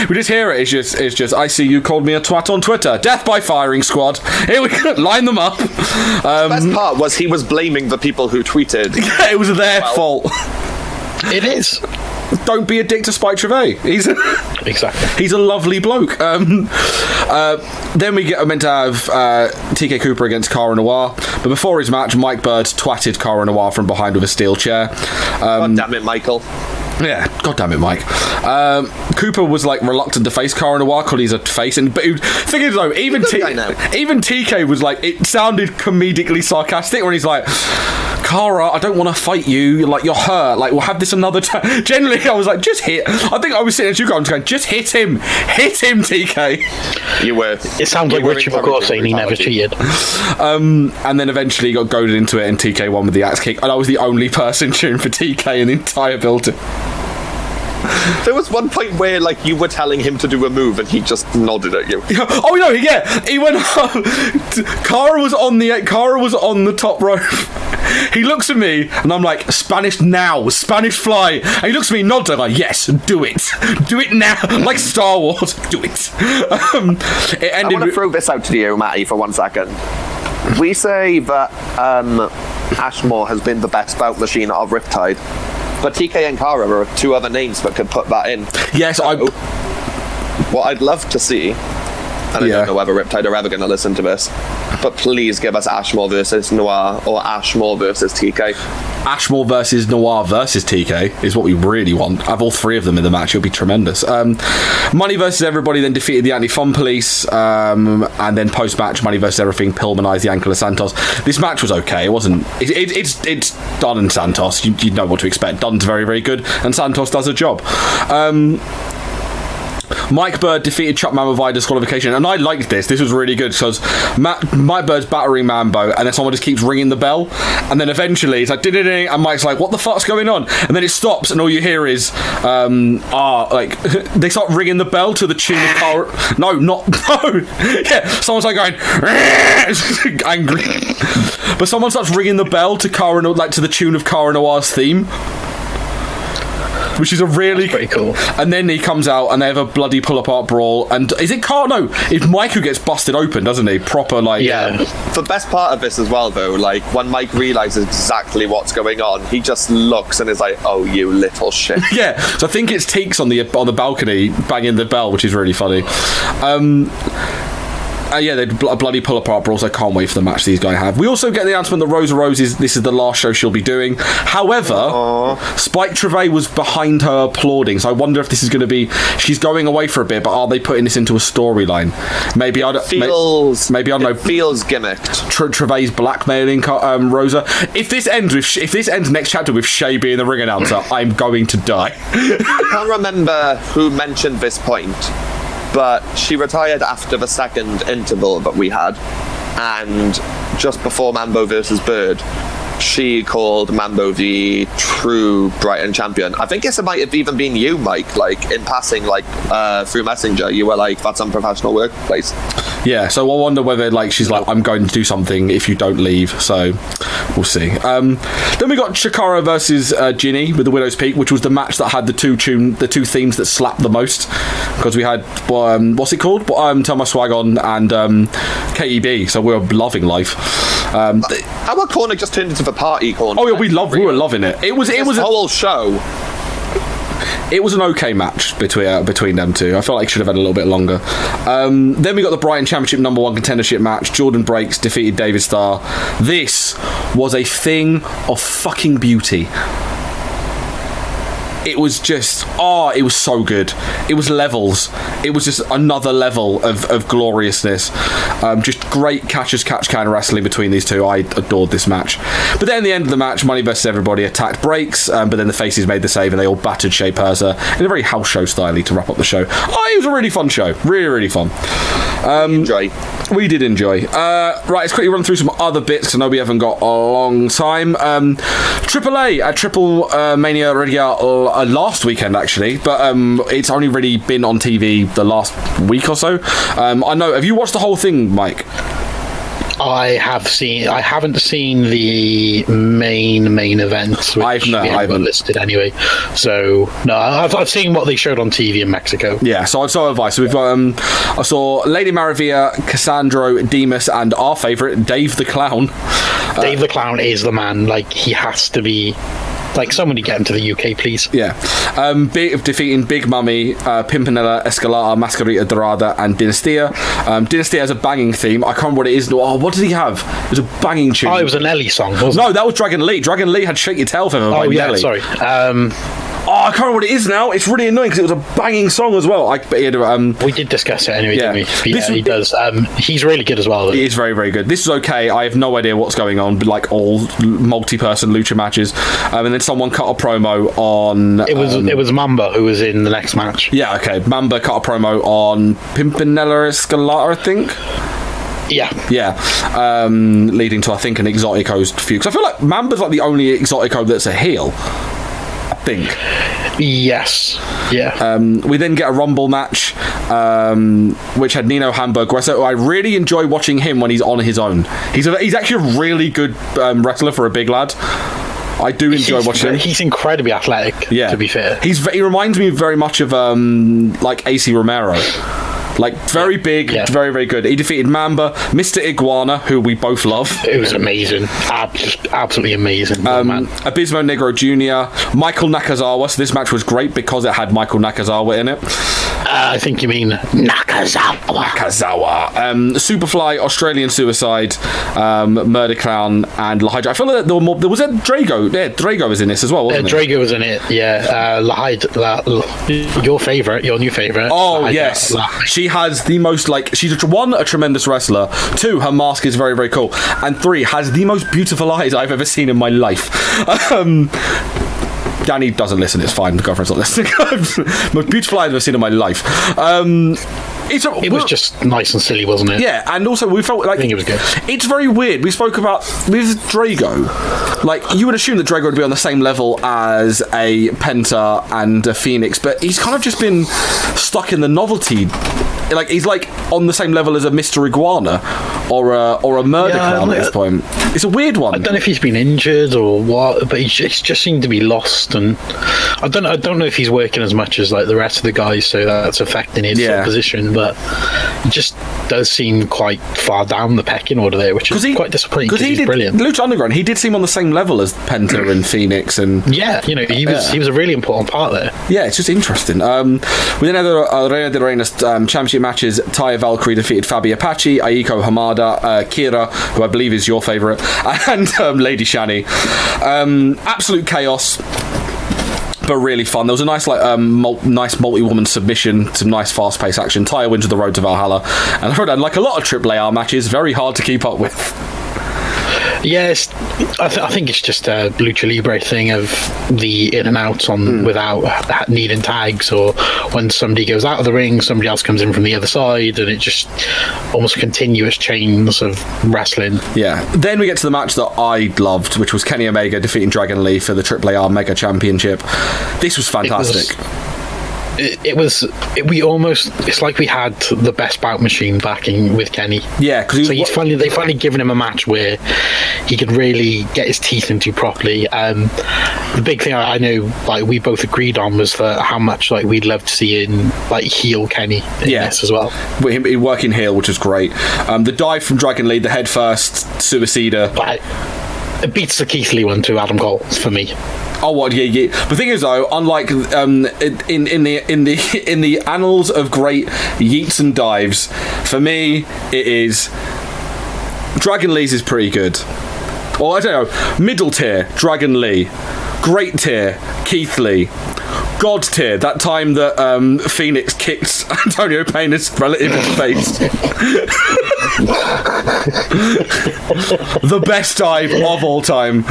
we just hear it. It's just. I see you called me a twat on Twitter. Death by firing squad. Here we go. Line them up. The best part was he was blaming the people who tweeted. Yeah, it was their fault. It is. Don't be a dick to Spike Trevay. He's a lovely bloke. Then we are meant to have TK Cooper against Cara Noir, but before his match, Mike Bird twatted Cara Noir from behind with a steel chair. God damn it, Michael. Yeah, God damn it, Mike. Cooper was like reluctant to face Cara Noir because he's a face, but thing is though, even TK was like, it sounded comedically sarcastic when he's like, Cara, I don't want to fight you. Like, you're hurt. Like, we'll have this another time. Generally, I was like, just hit. I think I was sitting at you guys going, just hit him. Hit him, TK. You were. It sounds like Richie McCaw saying he never cheated. And then eventually got goaded into it and TK won with the axe kick. And I was the only person cheering for TK in the entire building. There was one point where, like, you were telling him to do a move and he just nodded at you. Oh no, yeah, he went up. Cara was on the top rope. He looks at me and I'm like, Spanish now, Spanish fly. And he looks at me, nods, I'm like, yes, do it now, like Star Wars, do it. It ended. I want to throw this out to you, Matty, for 1 second. We say that Ashmore has been the best bout machine of Riptide, but TK and Cara are 2 other names that could put that in. Yes, so, what I'd love to see, and I don't know whether Riptide are ever going to listen to this, but please give us Ashmore versus Noir or Ashmore versus TK. Ashmore versus Noir versus TK is what we really want. Have all 3 of them in the match. It'll be tremendous. Money versus Everybody then defeated the Anti-Fun Police, and then post-match, Money versus Everything Pillmanized the ankle of Santos. This match was okay. It wasn't. It's Dunn and Santos. You know what to expect. Dunn's very, very good, and Santos does a job. Mike Bird defeated Chuck Mammo via disqualification, and I liked this. This was really good because Mike Bird's battering Mambo, and then someone just keeps ringing the bell, and then eventually it's like ding, and Mike's like, "What the fuck's going on?" And then it stops, and all you hear is like they start ringing the bell to the tune of someone's like going angry, but someone starts ringing the bell to to the tune of Cara Noir's theme, which is a really pretty cool. And then he comes out and they have a bloody pull-apart brawl. And is it Cara? No, it's Mike who gets busted open, doesn't he? Proper, like... Yeah. The best part of this as well, though, like, when Mike realises exactly what's going on, he just looks and is like, oh, you little shit. Yeah, so I think it's Teeks on the balcony banging the bell, which is really funny. They bloody pull apart brawls. I can't wait for the match these guys have. We also get the announcement that Rosa Rose this is the last show she'll be doing. However, Spike Trevay was behind her applauding, so I wonder if this is going to be she's going away for a bit, but are they putting this into a storyline? Maybe I don't know. It feels gimmicked. Trevay's blackmailing Rosa. If this ends next chapter with Shay being the ring announcer, I'm going to die. I can't remember who mentioned this point, but she retired after the second interval that we had, and just before Mambo versus Bird, she called Mambo the true Brighton champion. I think it might have even been you, Mike, like in passing, like through Messenger, you were like, that's unprofessional workplace. Yeah, so I wonder whether like she's like, I'm going to do something if you don't leave, so we'll see. Then we got Chikara versus Ginny with the Widow's Peak, which was the match that had the two themes that slapped the most, because we had what's it called? Turn My Swag On and KEB, so we were loving life. Our corner just turned into the party corner. Oh yeah, we were loving it. It was a whole show. It was an okay match between them two. I felt like it should have had a little bit longer. Then we got the Brighton Championship #1 contendership match. Jordan Breaks defeated David Starr. This was a thing of fucking beauty. It was just, it was so good. It was levels. It was just another level of gloriousness. Just great catch kind of wrestling between these two. I adored this match. But then at the end of the match, Money vs. Everybody attacked Breaks, but then the faces made the save and they all battered Shea Purser in a very house show style to wrap up the show. It was a really fun show. Really, really fun. We did enjoy. Right, let's quickly run through some other bits because I know we haven't got a long time. AAA at Triple Mania Radio last weekend actually, but it's only really been on TV the last week or so. I know. Have you watched the whole thing, Mike? I haven't seen the main events, which I haven't listed anyway. So no, I've seen what they showed on TV in Mexico. Yeah, so have I. So we've got I saw Lady Maravilla, Cassandro, Demas, and our favourite Dave the Clown. Dave the Clown is the man. Like, he has to be. Like, somebody get him to the UK, please. Yeah. Defeating Big Mummy, Pimpinella, Escalata, Mascarita Dorada, and Dynastia. Dynastia has a banging theme. I can't remember what it is. What did he have? It was a banging tune. It was a Nelly song, wasn't it? No, that was Dragon Lee. Dragon Lee had Shake Your Tail Feather by Nelly. Sorry. I can't remember what it is now. It's really annoying because it was a banging song as well. We did discuss it anyway, didn't we? But he does. He's really good as well. He is very, very good. This is okay. I have no idea what's going on, like all multi-person lucha matches. And then someone cut a promo on... It was Mamba who was in the next match. Yeah, okay. Mamba cut a promo on Pimpinella Escalata, I think. Yeah. Leading to, I think, an Exotico's feud. Because I feel like Mamba's like the only Exotico that's a heel. think. Yes. Yeah. We then get a Rumble match, which had Nino Hamburg wrestler. I really enjoy watching him when he's on his own. He's actually a really good wrestler for a big lad. I do enjoy watching him. He's incredibly athletic, to be fair. He reminds me very much of like AC Romero. Like, very big, very, very good. He defeated Mamba, Mr. Iguana, who we both love. It was amazing. Just absolutely amazing. Abismo Negro Jr., Michael Nakazawa. So this match was great because it had Michael Nakazawa in it. I think you mean Nakazawa. Superfly, Australian Suicide, Murder Clown, and La Hydra. I feel like there were more. There was a Drago. Yeah, Drago was in this as well, wasn't it? Drago was in it, yeah. La Hydra, your favourite, your new favourite. Oh, yes. She has the most, like, she's a tremendous wrestler. 2, her mask is very, very cool. And 3, has the most beautiful eyes I've ever seen in my life. Danny doesn't listen, it's fine, the girlfriend's not listening. Most beautiful eyes I've ever seen in my life. It was just nice and silly, wasn't it? Yeah, and also we felt like... I think it was good. It's very weird. We spoke about... With Drago, like, you would assume that Drago would be on the same level as a Penta and a Phoenix, but he's kind of just been stuck in the novelty... Like, he's like on the same level as a Mr. Iguana or a Murder Clown at this point. It's a weird one. I don't know if he's been injured or what, but he's just seemed to be lost, and I don't know if he's working as much as like the rest of the guys, so that's affecting his position. But he just does seem quite far down the pecking order there, which is quite disappointing because he's brilliant. Lucha Underground, he did seem on the same level as Penta and Phoenix, and he was a really important part there. Yeah, it's just interesting. We then had the Reina de Reinas championship matches. Taya Valkyrie defeated Fabi Apache, Aiko Hamada, Kira, who I believe is your favourite, and Lady Shani. Absolute chaos, but really fun. There was a nice nice multi-woman submission, some nice fast-paced action. Taya wins with the Road to Valhalla, and like a lot of AAA matches, very hard to keep up with. Yes, I think it's just a Lucha Libre thing of the in and outs on without needing tags, or when somebody goes out of the ring, somebody else comes in from the other side, and it just almost continuous chains of wrestling. Yeah. Then we get to the match that I loved, which was Kenny Omega defeating Dragon Lee for the AAA Mega Championship. This was fantastic. It's like we had the best bout machine backing with Kenny. Yeah, because they finally given him a match where he could really get his teeth into properly. The big thing I know, like we both agreed on, was that how much like we'd love to see in like heel Kenny in this as well. Working heel, which was great. The dive from Dragon Lee, the head first suicida. It beats the Keith Lee one to Adam Cole for me. Oh, what? Yeah. The thing is, though, unlike in the annals of great yeets and dives, for me, it is Dragon Lee's is pretty good. Or I don't know, middle tier Dragon Lee, great tier Keith Lee, God tier that time that Phoenix kicked Antonio Peña's relative in the face. The best dive of all time.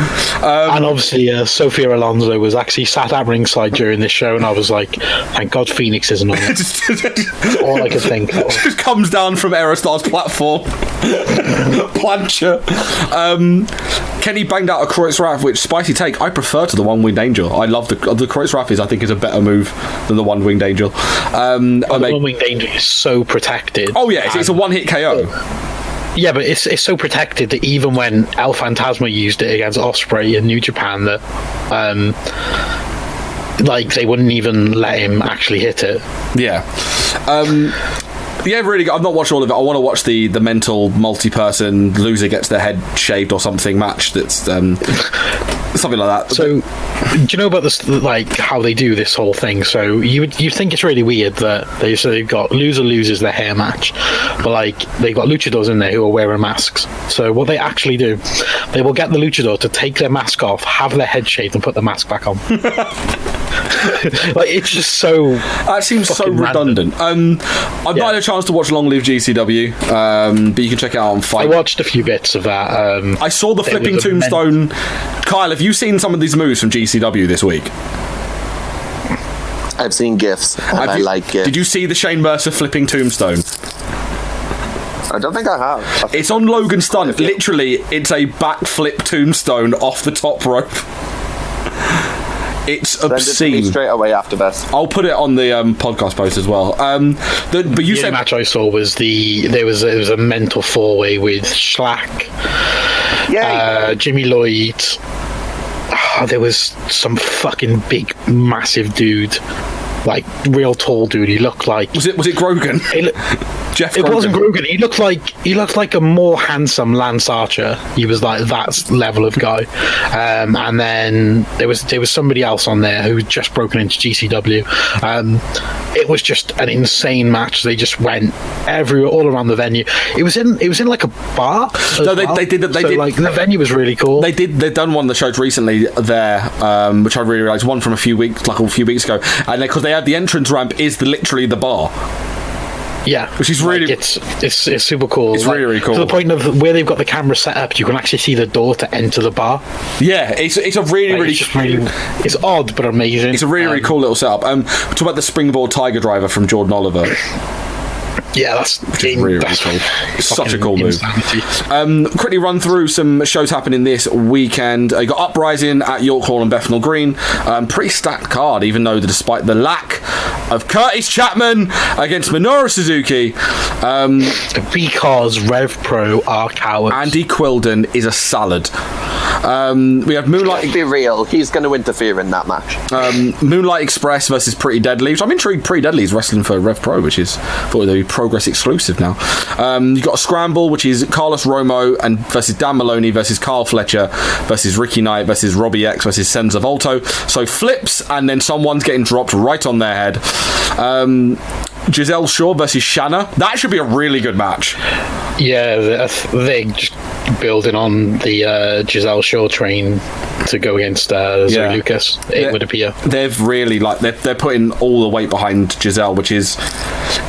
And obviously Sophia Alonso was actually sat at ringside during this show, and I was like, thank God Phoenix isn't on it. All I could think. Just comes down from Aerostar's platform. Plancher. Kenny banged out a Kreuzraff, which, spicy take, I prefer to the One-Winged Angel. I love the Kreuzraff I think is a better move than the One-Winged Angel. The One-Winged Angel is so protected. Oh yeah, it's a one-hit KO. Yeah, but it's so protected that even when El Fantasma used it against Ospreay in New Japan, that like they wouldn't even let him actually hit it. Yeah. Yeah, really good. I've not watched all of it. I want to watch the mental multi-person loser gets their head shaved or something match. That's something like that. So, do you know about this? Like how they do this whole thing? So you think it's really weird that they've got loser loses their hair match, but like they've got luchadors in there who are wearing masks. So what they actually do, they will get the luchador to take their mask off, have their head shaved, and put the mask back on. Like it's just so. That seems so redundant. I've not had a chance to watch Long Live GCW, but you can check it out on Fight. I watched a few bits of that. I saw the flipping tombstone. Kyle, have you seen some of these moves from GCW this week? I've seen GIFs. I like GIFs. Did you see the Shane Mercer flipping tombstone? I don't think I have. It's on Logan Stunt. Literally, it's a backflip tombstone off the top rope. It's Send it to me obscene. straight away after this. I'll put it on the podcast post as well. But you The said only match I saw was there was a mental 4-way with Schlack, Jimmy Lloyd. There was some fucking big, massive dude, like real tall dude. He looked like was it Grogan? Jeff It Grogan. wasn't Grogan. He looked like a more handsome Lance Archer. He was like that level of guy. And then there was somebody else on there who had just broken into GCW. It was just an insane match. They just went everywhere, all around the venue. It was in like a bar. No, they did. Like the venue was really cool. They've done one of the shows recently there, which I really liked. One from a few weeks ago, and because they had the entrance ramp is literally the bar. Yeah, which is really it's super cool. It's really cool to the point of where they've got the camera set up. You can actually see the door to enter the bar. Yeah, it's a really it's odd but amazing. It's a really cool little setup. Talk about the springboard tiger driver from Jordan Oliver. Yeah, that's really cool. It's such a cool move. Quickly run through some shows happening this weekend. You got Uprising at York Hall and Bethnal Green. Pretty stacked card, even though despite the lack of Curtis Chapman against Minoru Suzuki, because RevPro are cowards. Andy Quilden is a salad. We have Moonlight. Let's be real, he's going to interfere in that match. Moonlight Express versus Pretty Deadly, which I'm intrigued. Pretty Deadly is wrestling for RevPro, which is thought they'd be Progress exclusive now. You've got a Scramble, which is Carlos Romo and versus Dan Maloney versus Carl Fletcher versus Ricky Knight versus Robbie X versus Senza Volto. So flips, and then someone's getting dropped right on their head. Giselle Shaw versus Shanna. That should be a really good match. Yeah, they just building on the Giselle Shaw train to go against Zoe Lucas. It would appear they've really they're putting all the weight behind Giselle, which is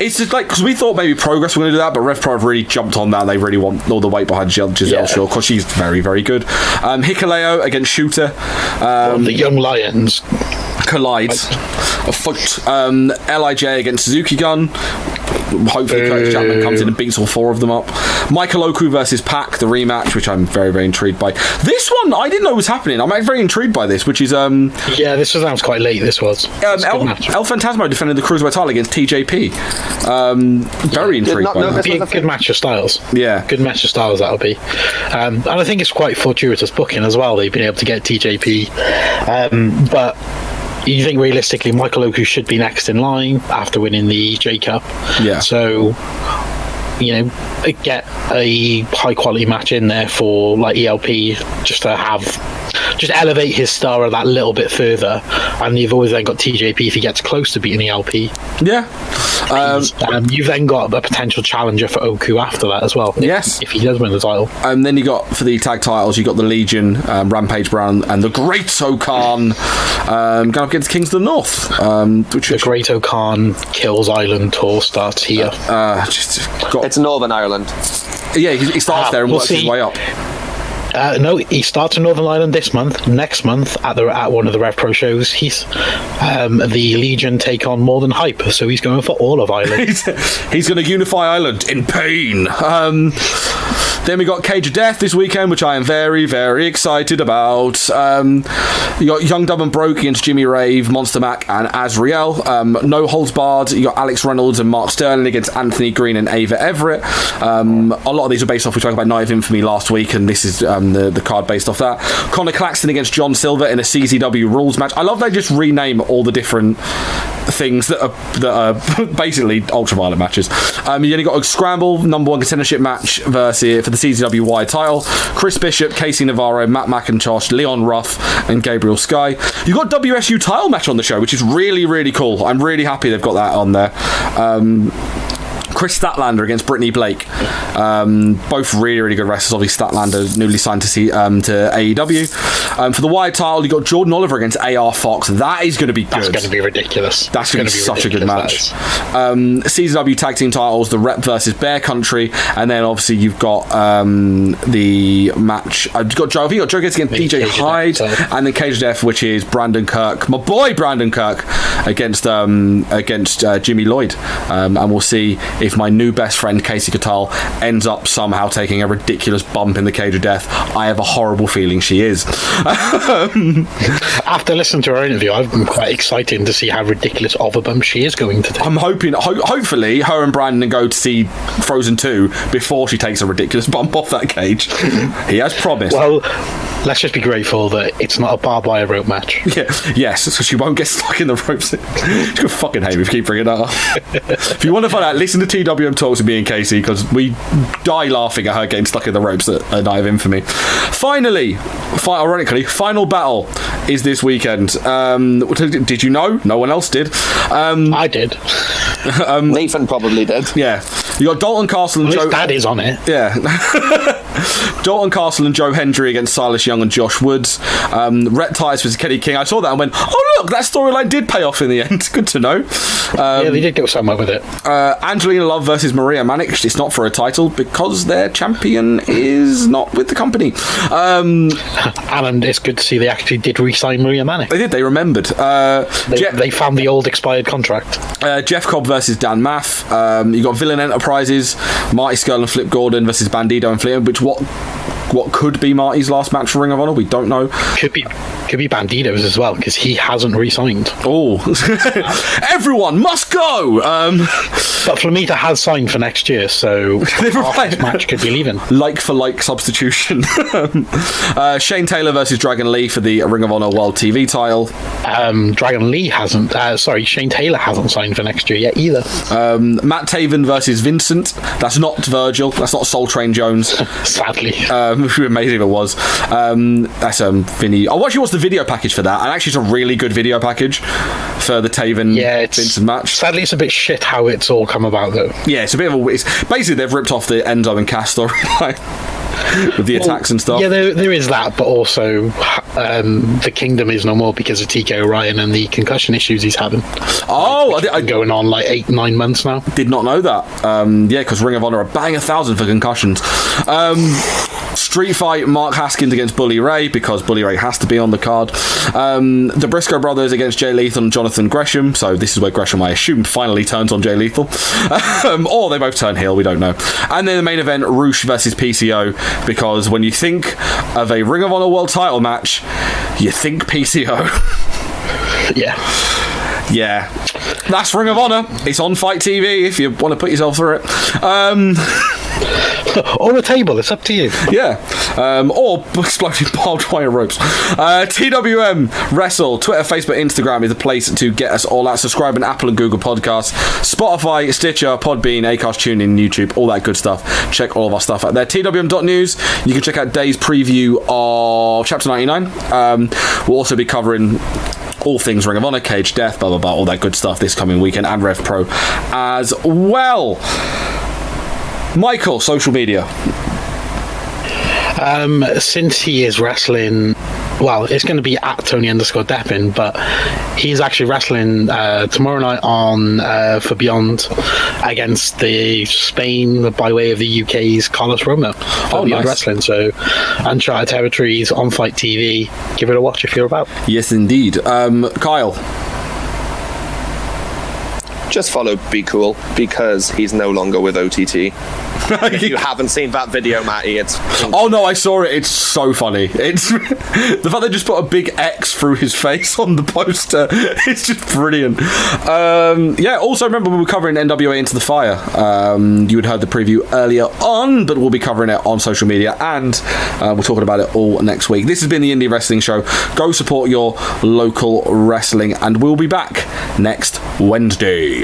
it's just like because we thought maybe Progress were going to do that, but RevPro have really jumped on that. They really want all the weight behind Giselle Shaw because she's very, very good. Hikuleo against Shooter. The Young Lions collide. LIJ against Suzuki Gun. Hopefully Curtis Chapman comes in and beats all four of them up. Michael Oku versus Pac, the rematch, which I'm very, very intrigued by. This one I didn't know was happening. I'm very intrigued by this, which is this was quite late. This was El Phantasmo defended the Cruiserweight title against TJP. Very intrigued by that. Be a good match of styles. Yeah, good match of styles that'll be. And I think it's quite fortuitous booking as well. They've been able to get TJP, but you think realistically Michael Oku should be next in line after winning the J Cup. Yeah. So, get a high quality match in there for like ELP just elevate his star that little bit further. And you've always then got TJP if he gets close to beating ELP. Yeah. You've then got a potential challenger for Oku after that as well. Yes. If he does win the title. And then you got for the tag titles, you got the Legion, Rampage Brown, and the Great O'Khan going up against Kings of the North. The Great O'Khan Kills Island tour starts here. It's Northern Ireland. Yeah, he starts there and works his way up. No, he starts in Northern Ireland this month. Next month, at one of the RevPro shows, he's the Legion take on More Than Hype, so he's going for all of Ireland. he's going to unify Ireland in pain. Then we got Cage of Death this weekend, which I am very, very excited about. You got Young, Dumb and Broke against Jimmy Rave, Monster Mac, and Azriel. No Holds Barred. You got Alex Reynolds and Mark Sterling against Anthony Green and Ava Everett. A lot of these are based off. We talked about Night of Infamy last week, and this is the card based off that. Connor Claxton against John Silver in a CZW rules match. I love they just rename all the different things that are basically ultraviolet matches. You only got a Scramble #1 contendership match for the CZW wide title. Chris Bishop, Casey Navarro, Matt McIntosh, Leon Ruff, and Gabriel Sky. You got WSU title match on the show, which is really, really cool. I'm really happy they've got that on there. Chris Statlander against Brittany Blake. Both really, really good wrestlers. Obviously, Statlander newly signed to AEW. For the wide title, you got Jordan Oliver against AR Fox. That is going to be good. That's going to be ridiculous. That's going to be such a good match. CZW tag team titles, the Rep versus Bear Country, and then obviously you've got the match. You've got Joe against DJ Hyde, and then Cage of Death, which is Brandon Kirk, my boy Brandon Kirk, against Jimmy Lloyd, and we'll see if my new best friend Casey Catal ends up somehow taking a ridiculous bump in the cage of death. I have a horrible feeling she is. After listening to her interview, I've been quite excited to see how ridiculous of a bump she is going to take. I'm hoping, hopefully, her and Brandon go to see Frozen 2 before she takes a ridiculous bump off that cage. He has promised. Well, let's just be grateful that it's not a barbed wire rope match. Yes, so she won't get stuck in the ropes. She's gonna fucking hate me if you keep bringing that up. If you want to find out, listen to TWM Talks with me and Casey, because we die laughing at her getting stuck in the ropes at a night of infamy. Finally, ironically, Final Battle is this weekend. Did you know? No one else did. I did. Nathan probably did. Yeah. You got Dalton Castle and Joe. Dad is on it. Yeah. Dalton Castle and Joe Hendry against Silas Young and Josh Woods. Riptide versus Kenny King. I saw that and went, oh look, that storyline did pay off in the end. Good to know. Yeah, they did go somewhere with it. Angelina Love versus Maria Manic. It's not for a title because their champion is not with the company. And it's good to see they actually did re-sign Maria Manic. They did. They remembered. They found the old expired contract. Jeff Cobb versus Dan Maff. You got Villain Enterprises, Marty Scurll and Flip Gordon versus Bandito and Flip. Which what could be Marty's last match for Ring of Honor? We don't know. Could be Bandito's as well, because he hasn't re-signed. Oh, everyone must go. But Flamita has signed for next year, so this match could be leaving. Like for like substitution. Shane Taylor versus Dragon Lee for the Ring of Honor World TV title. Shane Taylor hasn't signed for next year yet either. Matt Taven versus Vincent. That's not Virgil. That's not Soul Train Jones. Sadly. Amazing if it was. That's Vinny. I actually watched the video package for that, and actually it's a really good video package for the Taven Vincent match. Sadly, it's a bit shit how it's all come about, though. Yeah, it's a bit of a. Basically, they've ripped off the Enzo and Cass storyline with the attacks and stuff. Yeah, there is that, but also the Kingdom is no more because of TK O'Ryan and the concussion issues he's having. Oh, I going on like 8-9 months now. Did not know that. Yeah, because Ring of Honor are bang 1,000 for concussions. Street Fight, Mark Haskins against Bully Ray, because Bully Ray has to be on the card. The Briscoe brothers against Jay Lethal and Jonathan Gresham. So this is where Gresham, I assume, finally turns on Jay Lethal. Or they both turn heel, we don't know. And then the main event, Roosh versus PCO, because when you think of a Ring of Honor World title match, you think PCO. Yeah. That's Ring of Honor. It's on Fight TV if you want to put yourself through it. Or a table, it's up to you. Yeah. Or exploding barbed wire ropes. TWM Wrestle, Twitter, Facebook, Instagram is the place to get us all out. Subscribe on Apple and Google Podcasts, Spotify, Stitcher, Podbean, Acast, TuneIn, YouTube, all that good stuff. Check all of our stuff out there. TWM.news. You can check out Day's preview of Chapter 99. We'll also be covering all things Ring of Honor, Cage Death, blah, blah, blah, all that good stuff this coming weekend, and RevPro as well. Michael, social media. Since he is wrestling, well, it's going to be at Tony_Deppin, but he's actually wrestling tomorrow night on for Beyond against the Spain by way of the UK's Carlos Romo for Beyond Wrestling. So Uncharted Territories on Fight TV. Give it a watch if you're about. Yes, indeed. Kyle. Just follow Be Cool, because he's no longer with OTT. If you haven't seen that video, Matty, it's... Oh no, I saw it. It's so funny. It's the fact they just put a big X through his face on the poster. It's just brilliant. Yeah, also remember we were covering NWA Into The Fire. You had heard the preview earlier on, but we'll be covering it on social media, and we're talking about it all next week. This has been the Indie Wrestling Show. Go support your local wrestling, and we'll be back next Wednesday.